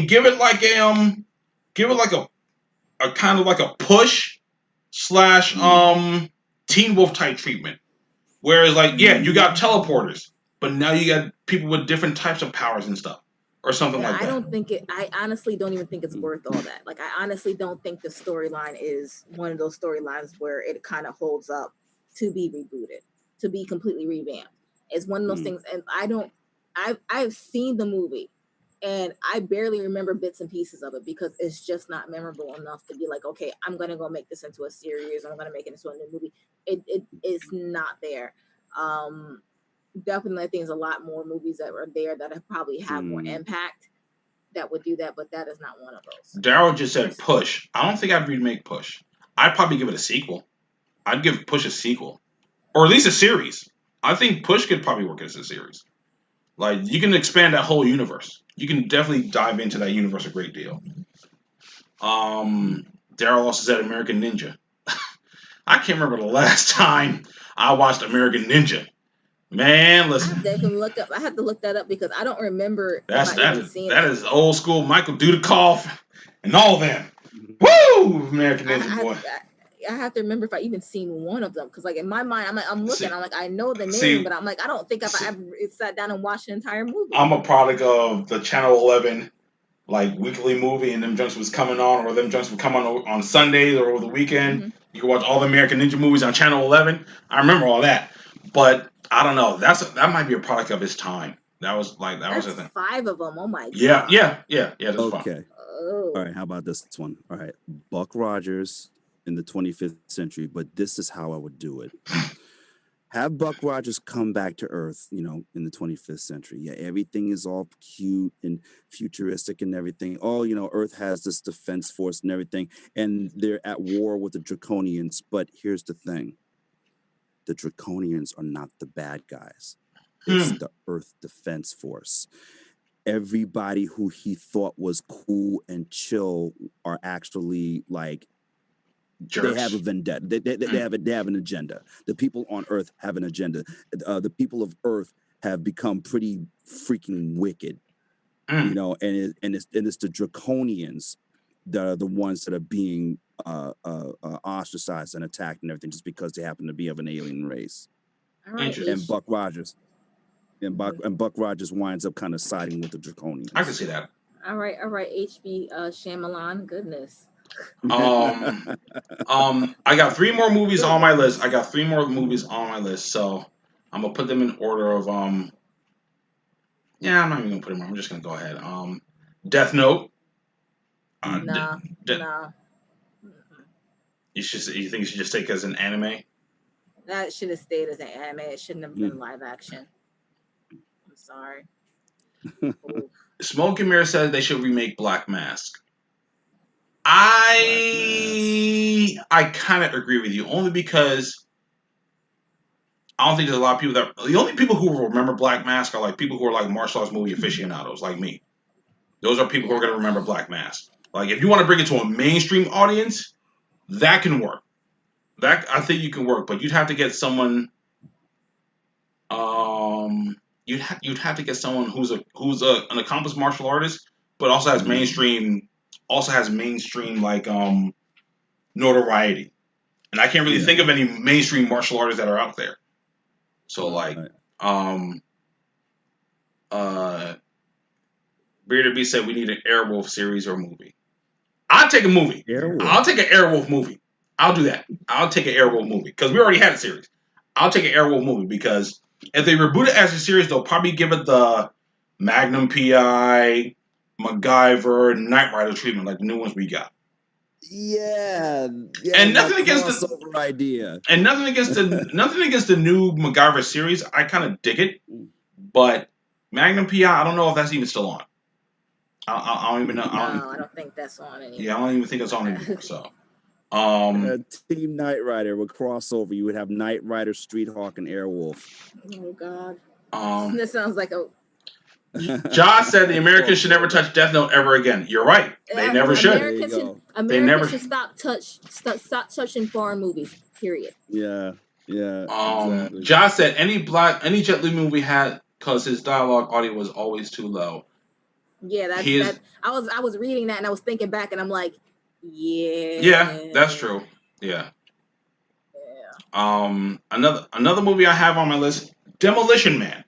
give it like a kind of like a push / Teen Wolf type treatment. Whereas you got teleporters, but now you got people with different types of powers and stuff, or something like that. I honestly don't even think it's worth all that. Like, I honestly don't think the storyline is one of those storylines where it kind of holds up to be rebooted, to be completely revamped. It's one of those things, and I've seen the movie, and I barely remember bits and pieces of it because it's just not memorable enough to be like, okay, I'm gonna go make this into a series, or I'm gonna make it into a new movie. It is not there. Definitely, I think there's a lot more movies that are there that have probably have more impact that would do that, but that is not one of those. Daryl just said Push. I don't think I'd remake Push. I'd probably give it a sequel. I'd give Push a sequel, or at least a series. I think Push could probably work as a series. Like, you can expand that whole universe. You can definitely dive into that universe a great deal. Daryl also said American Ninja. I can't remember the last time I watched American Ninja. Man, listen. I have to look that up because I don't remember that is old school Michael Dudikoff and all them. Woo! American Ninja, boy. I have to remember if I even seen one of them, because in my mind I'm looking, I know the name, but I'm I don't think I've ever sat down and watched an entire movie. I'm a product of the Channel 11 weekly movie, and them junks was coming on, or them junks would come on Sundays or over the weekend. Mm-hmm. You could watch all the American Ninja movies on Channel 11. I remember all that, but I don't know. That might be a product of its time. That was a thing. 5 of them. Oh my god. Yeah. That's okay. All right. How about this one? All right, Buck Rogers in the 25th century, but this is how I would do it. Have Buck Rogers come back to Earth, in the 25th century. Yeah, everything is all cute and futuristic and everything. Oh, Earth has this defense force and everything, and they're at war with the Draconians. But here's the thing. The Draconians are not the bad guys. It's the Earth Defense Force. Everybody who he thought was cool and chill are actually jerks. They have a vendetta. They have an agenda. The people on Earth have an agenda. The people of Earth have become pretty freaking wicked, and it's the Draconians that are the ones that are being ostracized and attacked and everything just because they happen to be of an alien race. All right, and Buck Rogers winds up kind of siding with the Draconians. I can see that. All right, HB Shyamalan, goodness. I got 3 more movies on my list. So I'm gonna put them in order of I'm not even gonna put them. I'm just gonna go ahead. Death Note. No. You think you should just take it as an anime? That should have stayed as an anime. It shouldn't have been live action. I'm sorry. Smoke and Mirror said they should remake Black Mask. I kind of agree with you, only because I don't think there's a lot of people the only people who will remember Black Mask are people who are martial arts movie aficionados like me. Those are people who are going to remember Black Mask. If you want to bring it to a mainstream audience, that can work. That I think you can work, but you'd have to get someone. You'd have to get someone who's an accomplished martial artist, but also has mainstream. Also has mainstream notoriety, and I can't really think of any mainstream martial artists that are out there. So Bearded B said we need an Airwolf series or movie. I'll take a movie. Airwolf. I'll take an Airwolf movie. I'll do that. I'll take an Airwolf movie because we already had a series. I'll take an Airwolf movie because if they reboot it as a series, they'll probably give it the Magnum PI, MacGyver, Knight Rider treatment like the new ones we got. Yeah, and nothing against the idea. And nothing against the new MacGyver series. I kind of dig it, but Magnum PI, I don't know if that's even still on. I don't even know. I don't think that's on anymore. Yeah, I don't even think it's on anymore. So, Team Knight Rider would crossover. You would have Knight Rider, Street Hawk, and Airwolf. Oh God. This sounds like a. Josh said the Americans should never touch Death Note ever again. You're right. They never should. Americans should stop touching foreign movies. Period. Yeah. Exactly. Josh said any Jet Li movie had because his dialogue audio was always too low. Yeah, that. I was reading that and I was thinking back and I'm like, yeah. Yeah, that's true. Yeah. Another movie I have on my list, Demolition Man.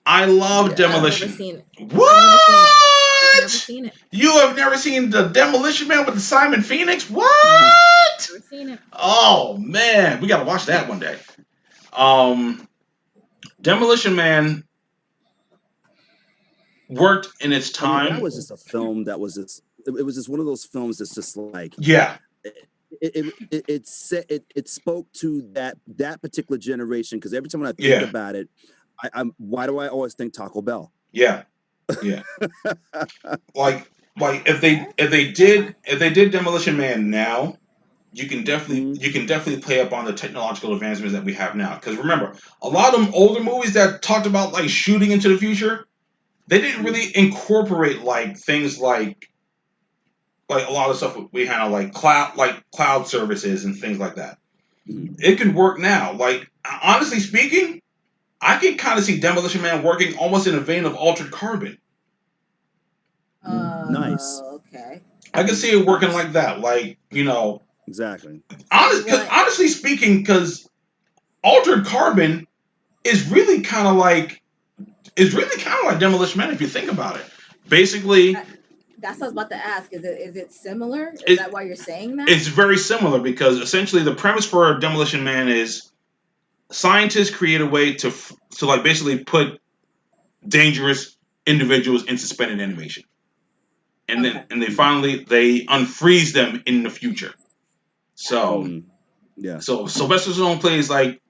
I love Demolition. I've never seen it. What? I've never seen it. You have never seen the Demolition Man with Simon Phoenix? What? Never seen it. Oh man, we gotta watch that one day. Demolition Man worked in its time. That was just a film that was just. It was just one of those films that's just like. Yeah. It spoke to that particular generation because every time when I think about it. Why do I always think Taco Bell? Yeah. like if they did Demolition Man now, you can definitely play up on the technological advancements that we have now. Because remember, a lot of them older movies that talked about like shooting into the future, they didn't really incorporate like things like a lot of stuff we handle like cloud services and things like that. It can work now. Like honestly speaking. I can kind of see Demolition Man working almost in a vein of Altered Carbon. Nice. Okay. I can see it working like that, like Exactly. Honestly speaking, because Altered Carbon is really kind of like Demolition Man if you think about it. Basically, that's what I was about to ask. Is it similar? Is that why you're saying that? It's very similar because essentially the premise for Demolition Man is. Scientists create a way to like basically put dangerous individuals in suspended animation, and then they finally unfreeze them in the future. So So Sylvester Stallone plays like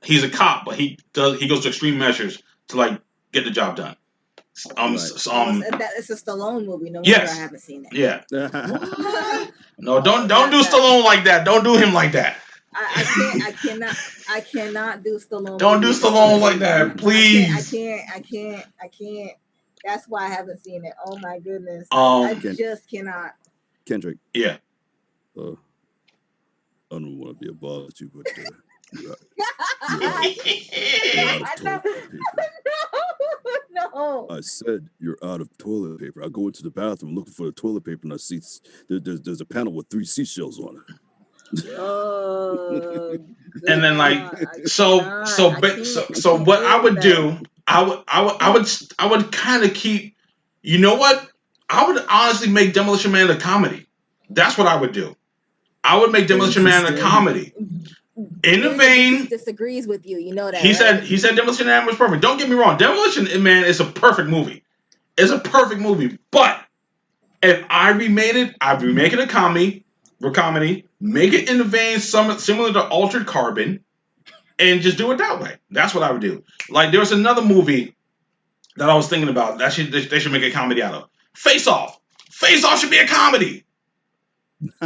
he's a cop, but he goes to extreme measures to like get the job done. It's a Stallone movie. No wonder I haven't seen it. Yeah. No, don't do Stallone like that. Don't do him like that. I cannot do Stallone. Don't do Stallone like that, please. I can't. That's why I haven't seen it. Oh my goodness. I just cannot. Kendrick. Yeah. I don't want to be a bother to you, but No. I said you're out of toilet paper. I go into the bathroom looking for the toilet paper and I see there's a panel with 3 seashells on it. And then so what I would do, I would kind of keep, you know what? I would honestly make Demolition Man a comedy. That's what I would do. I would make Demolition Man a comedy. In the vein, disagrees with you. You know that. He said Demolition Man was perfect. Don't get me wrong. Demolition Man is a perfect movie. It's a perfect movie. But if I remade it, I'd remake it a comedy, make it in the vein similar to Altered Carbon, and just do it that way. That's what I would do. Like there's another movie that I was thinking about that they should make a comedy out of. Face Off. Face Off should be a comedy.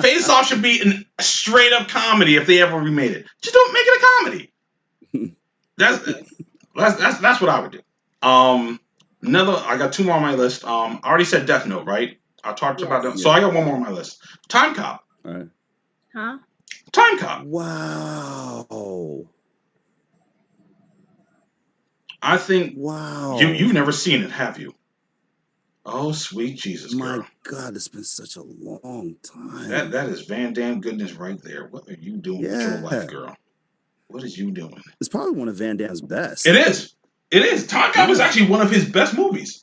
Face Off should be a straight up comedy if they ever remade it. Just don't make it a comedy. That's what I would do. I got 2 more on my list. I already said Death Note, right? I talked about that. So I got 1 more on my list. Time Cop. All right. Huh? Time Cop. Wow. I think. Wow. You've never seen it, have you? Oh, sweet Jesus, girl. My God, it's been such a long time. That is Van Damme goodness right there. What are you doing with your life, girl? What is you doing? It's probably one of Van Damme's best. It is. Time Cop is actually one of his best movies.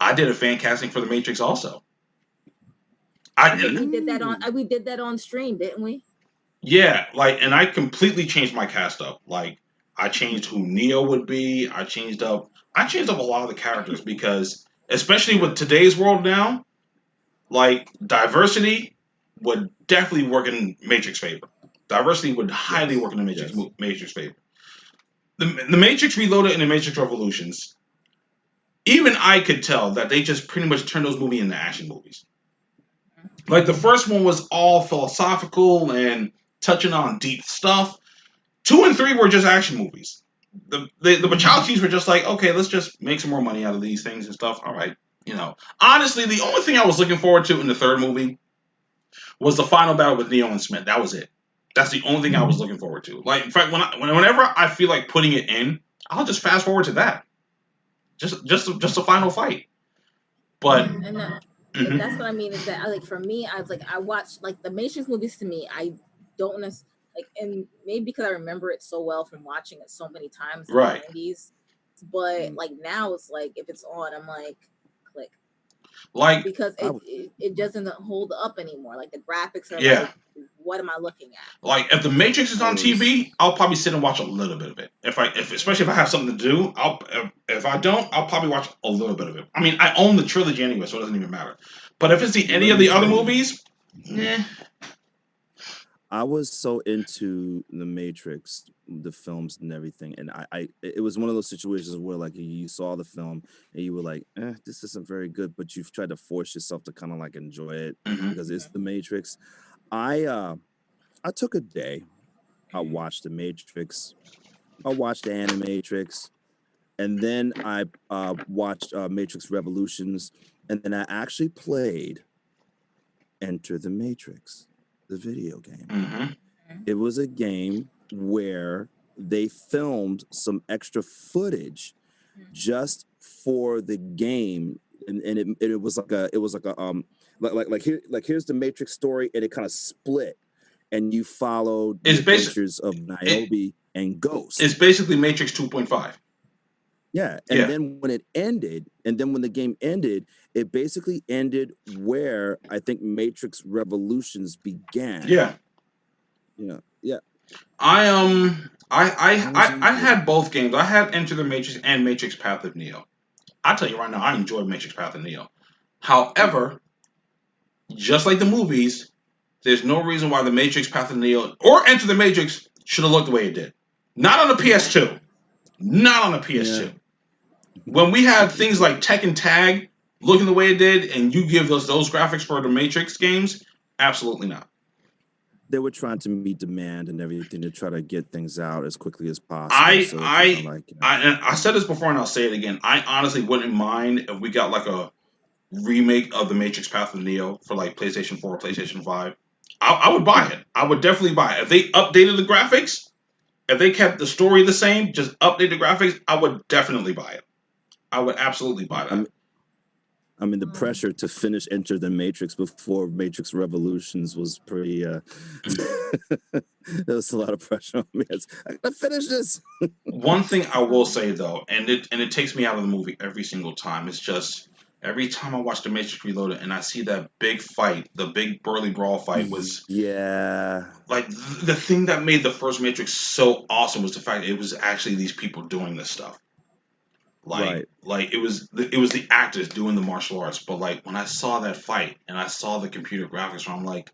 I did a fan casting for The Matrix also. I think we did that on stream, didn't we? Yeah, like, and I completely changed my cast up. Like, I changed who Neo would be. I changed up a lot of the characters because, especially with today's world now, like diversity would definitely work in Matrix favor. Diversity would highly work in the Matrix favor. The Matrix Reloaded and the Matrix Revolutions, even I could tell that they just pretty much turned those movies into action movies. Like the first one was all philosophical and touching on deep stuff. 2 and 3 were just action movies. The Wachowskis were just like, okay, let's just make some more money out of these things and stuff. All right, Honestly, the only thing I was looking forward to in the third movie was the final battle with Neo and Smith. That was it. That's the only thing I was looking forward to. Like, in fact, whenever I feel like putting it in, I'll just fast forward to that. Just a final fight. But that's what I mean is that for me, I watched like the Matrix movies. To me, I don't necessarily and maybe because I remember it so well from watching it so many times in the 90s. But like now it's like if it's on, I'm like click. Like because it doesn't hold up anymore. Like the graphics are like, what am I looking at? Like if the Matrix is on TV, I'll probably sit and watch a little bit of it. Especially if I have something to do, if I don't, I'll probably watch a little bit of it. I mean, I own the trilogy anyway, so it doesn't even matter. But if it's any of the other movies, I was so into the Matrix, the films and everything, and it was one of those situations where like you saw the film and you were like, this isn't very good, but you've tried to force yourself to kind of like enjoy it because it's the Matrix. I took a day. I watched the Matrix. I watched the Animatrix, and then I watched Matrix Revolutions, and then I actually played Enter the Matrix, the video game. It was a game where they filmed some extra footage just for the game, and it was like here's the Matrix story, and it kind of split, and you followed the adventures of Niobe and Ghost. It's basically Matrix 2.5. Yeah, and then when it ended, and then when the game ended, it basically ended where I think Matrix Revolutions began. Yeah. I had both games. I had Enter the Matrix and Matrix Path of Neo. I'll tell you right now, I enjoyed Matrix Path of Neo. However, just like the movies, there's no reason why the Matrix Path of Neo or Enter the Matrix should have looked the way it did. Not on the PS2. Not on the PS2. Yeah. When we had things like Tekken Tag looking the way it did, and you give us those graphics for the Matrix games, absolutely not. They were trying to meet demand and everything to try to get things out as quickly as possible. I said this before and I'll say it again. I honestly wouldn't mind if we got like a remake of the Matrix Path of Neo for like PlayStation 4 or PlayStation 5. I would buy it. I would definitely buy it. If they updated the graphics, if they kept the story the same, just update the graphics, I would definitely buy it. I would absolutely buy that. I mean, the pressure to finish Enter the Matrix before Matrix Revolutions was pretty. There was a lot of pressure on me. I gotta finish this. One thing I will say though, and it takes me out of the movie every single time. It's just every time I watch the Matrix Reloaded and I see that big fight, the big burly brawl fight was like the thing that made the first Matrix so awesome was the fact that it was actually these people doing this stuff. Like it was the actors doing the martial arts, but like when I saw that fight and I saw the computer graphics, I'm like,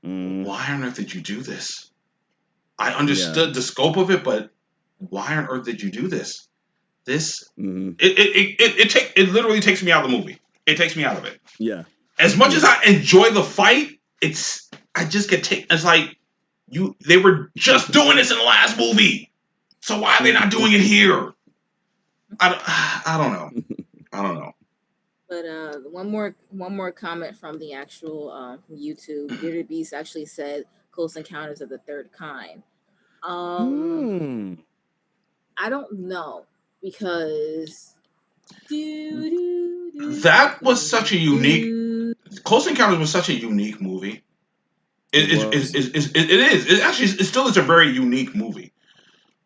why on earth did you do this? I understood the scope of it, but why on earth did you do this? It literally takes me out of the movie. It takes me out of it. Yeah. As much as I enjoy the fight, I just get taken. It's like they were just doing this in the last movie, so why are they not doing it here? I don't know. I don't know. But one more comment from the actual YouTube. Bearded Beast actually said Close Encounters of the Third Kind. I don't know because that was such a unique. Close Encounters was such a unique movie. It is. It actually it still is a very unique movie.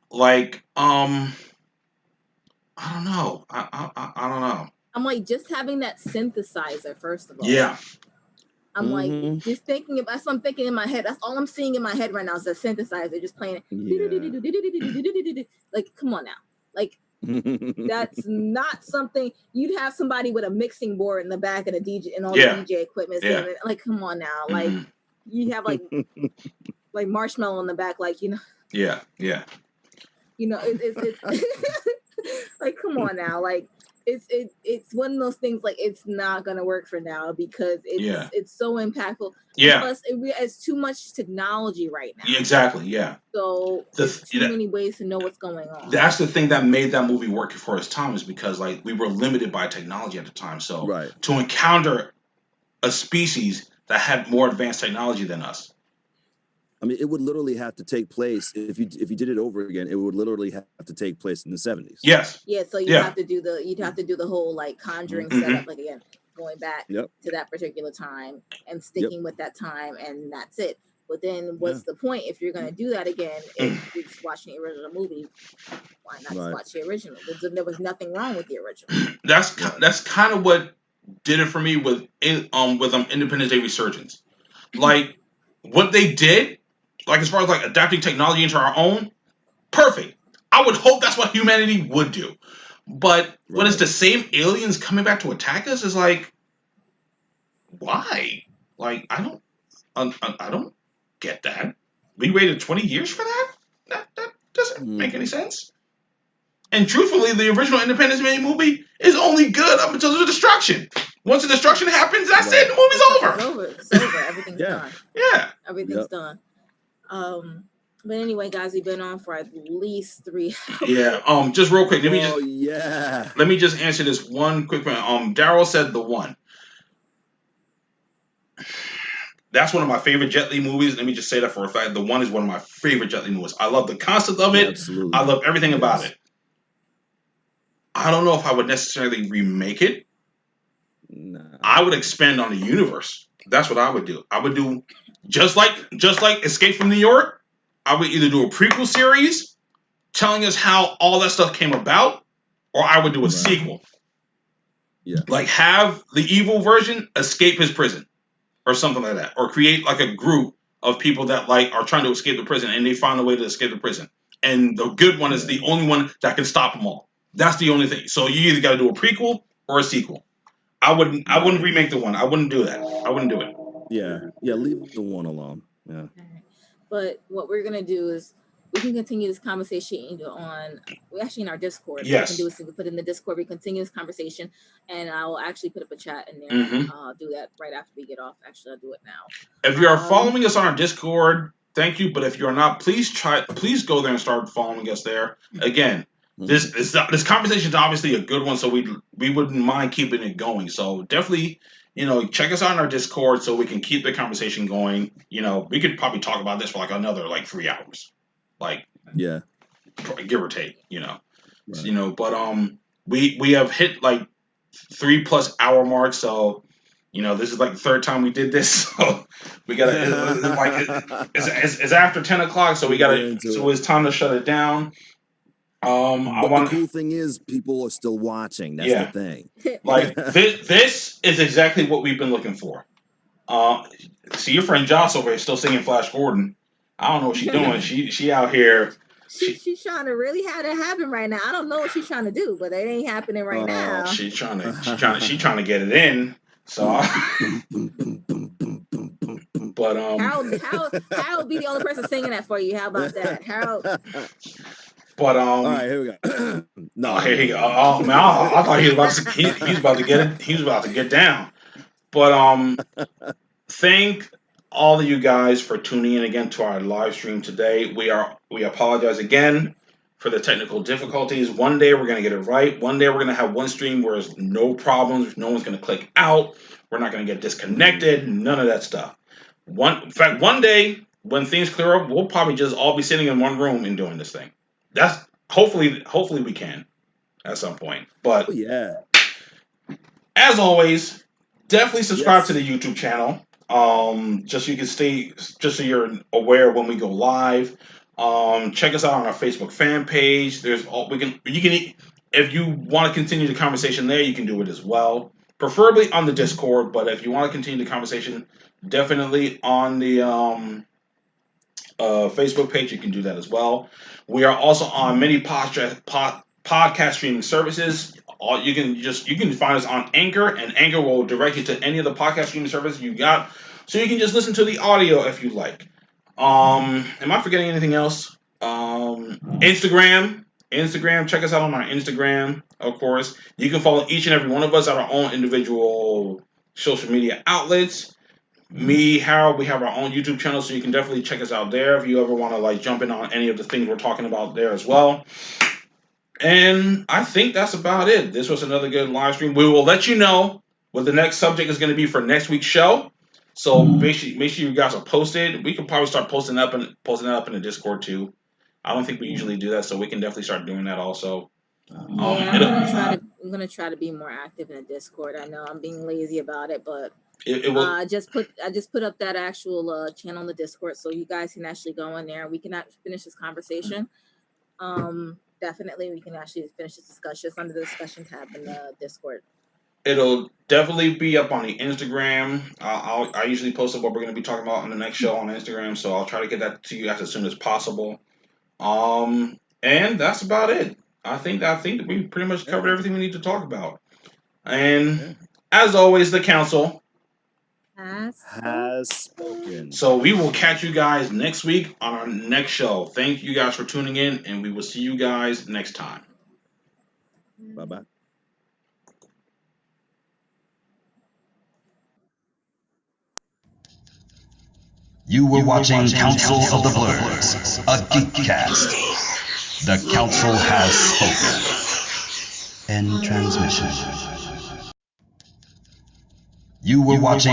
Like I don't know. I don't know. I'm like, just having that synthesizer, first of all. Yeah. I'm like, just thinking about, that's what I'm thinking in my head. That's all I'm seeing in my head right now is a synthesizer just playing it. Like, come on now. Like, that's not something you'd have somebody with a mixing board in the back and a DJ and all the DJ equipment. Like, come on now. Like, you have like Marshmallow in the back, like, you know. Yeah. You know, it's like, come on now. Like, it's one of those things, like, it's not gonna work for now because it's so impactful. Yeah. And plus, it's too much technology right now. Yeah, exactly. Yeah. So there's too many ways to know what's going on. That's the thing that made that movie work for its time, is because like we were limited by technology at the time. So to encounter a species that had more advanced technology than us. I mean, it would literally have to take place if you did it over again. It would literally have to take place in the 70s. Yes. Yeah. So you'd have to do the whole like Conjuring setup, like, again, going back to that particular time and sticking with that time, and that's it. But then, what's the point if you're going to do that again? If you're just watching the original movie, why not just watch the original? There was nothing wrong with the original. That's kind of what did it for me with Independence Day Resurgence. Like what they did. Like, as far as, like, adapting technology into our own, perfect. I would hope that's what humanity would do. But when it's the same aliens coming back to attack us, is like, why? Like, I don't get that. We waited 20 years for that? That doesn't make any sense. And truthfully, the original Independence Day movie is only good up until the destruction. Once the destruction happens, that's it. The movie's over. It's over. Everything's done. Yeah. Everything's done. But anyway, guys, we've been on for at least 3 hours. Yeah. Just real quick. Let me just answer this one quick one. Daryl said The One. That's one of my favorite Jet Li movies. Let me just say that for a fact. The One is one of my favorite Jet Li movies. I love the concept of it. Absolutely. I love everything about it. I don't know if I would necessarily remake it. No. I would expand on the universe. That's what I would do. I would do just like Escape from New York. I would either do a prequel series telling us how all that stuff came about, or I would do a sequel. Yeah. Like, have the evil version escape his prison or something like that, or create like a group of people that like are trying to escape the prison and they find a way to escape the prison. And the good one is the only one that can stop them all. That's the only thing. So you either got to do a prequel or a sequel. I wouldn't remake The One. I wouldn't do that. I wouldn't do it. Yeah, leave The One alone. Yeah. But what we're gonna do is we can continue this conversation we actually in our Discord. Yes. We can do is we put in the Discord, we continue this conversation, and I will actually put up a chat in there. I'll do that right after we get off. Actually, I'll do it now. If you are following us on our Discord, thank you. But if you're not, please go there and start following us there. Again, this conversation is obviously a good one, so we wouldn't mind keeping it going. So definitely, check us out on our Discord so we can keep the conversation going. We could probably talk about this for like another 3 hours, give or take. Right. But we have hit like 3+ hour mark, so this is like the third time we did this, so we gotta it's after 10 o'clock, so it's time to shut it down. The cool thing is people are still watching. That's the thing. Like this is exactly what we've been looking for. See your friend Joss over here still singing Flash Gordon. I don't know what she's doing. She out here. She's trying to really have it happen right now. I don't know what she's trying to do, but it ain't happening right now. She's trying to get it in. So, but Harold be the only person singing that for you. How about that, Harold? But all right, here we go. Here he go. Oh man, I thought he was about to get it. He was about to get down. But thank all of you guys for tuning in again to our live stream today. We apologize again for the technical difficulties. One day we're gonna get it right. One day we're gonna have one stream where there's no problems. No one's gonna click out. We're not gonna get disconnected. None of that stuff. In fact, one day when things clear up, we'll probably just all be sitting in one room and doing this thing. That's hopefully we can at some point. But as always, definitely subscribe to the YouTube channel. Just so you're aware when we go live. Check us out on our Facebook fan page. if you want to continue the conversation there, you can do it as well. Preferably on the Discord, but if you want to continue the conversation, definitely on the Facebook page, you can do that as well. We are also on many podcast streaming services. You can find us on Anchor, and Anchor will direct you to any of the podcast streaming services you got, so you can just listen to the audio if you like. Am I forgetting anything else? Instagram, check us out on our Instagram, of course. You can follow each and every one of us at our own individual social media outlets. Me, Harold, we have our own YouTube channel, so you can definitely check us out there if you ever want to like jump in on any of the things we're talking about there as well. And I think that's about it. This was another good live stream. We will let you know what the next subject is going to be for next week's show. So make sure you guys are posted. We can probably start posting that up in the Discord too. I don't think we usually do that, so we can definitely start doing that also. I'm gonna try to be more active in the Discord. I know I'm being lazy about it, but I just put up that actual channel in the Discord, so you guys can actually go in there. We can finish this conversation. Definitely, we can actually finish this discussion. It's under the discussion tab in the Discord. It'll definitely be up on the Instagram. I usually post up what we're going to be talking about on the next show on Instagram, so I'll try to get that to you guys as soon as possible. And that's about it. I think we pretty much covered everything we need to talk about. And as always, the council has spoken. So we will catch you guys next week on our next show. Thank you guys for tuning in, and we will see you guys next time. Bye-bye. You were watching Council of the Blurs, a Geekcast. The Council has spoken. End transmission. You were watching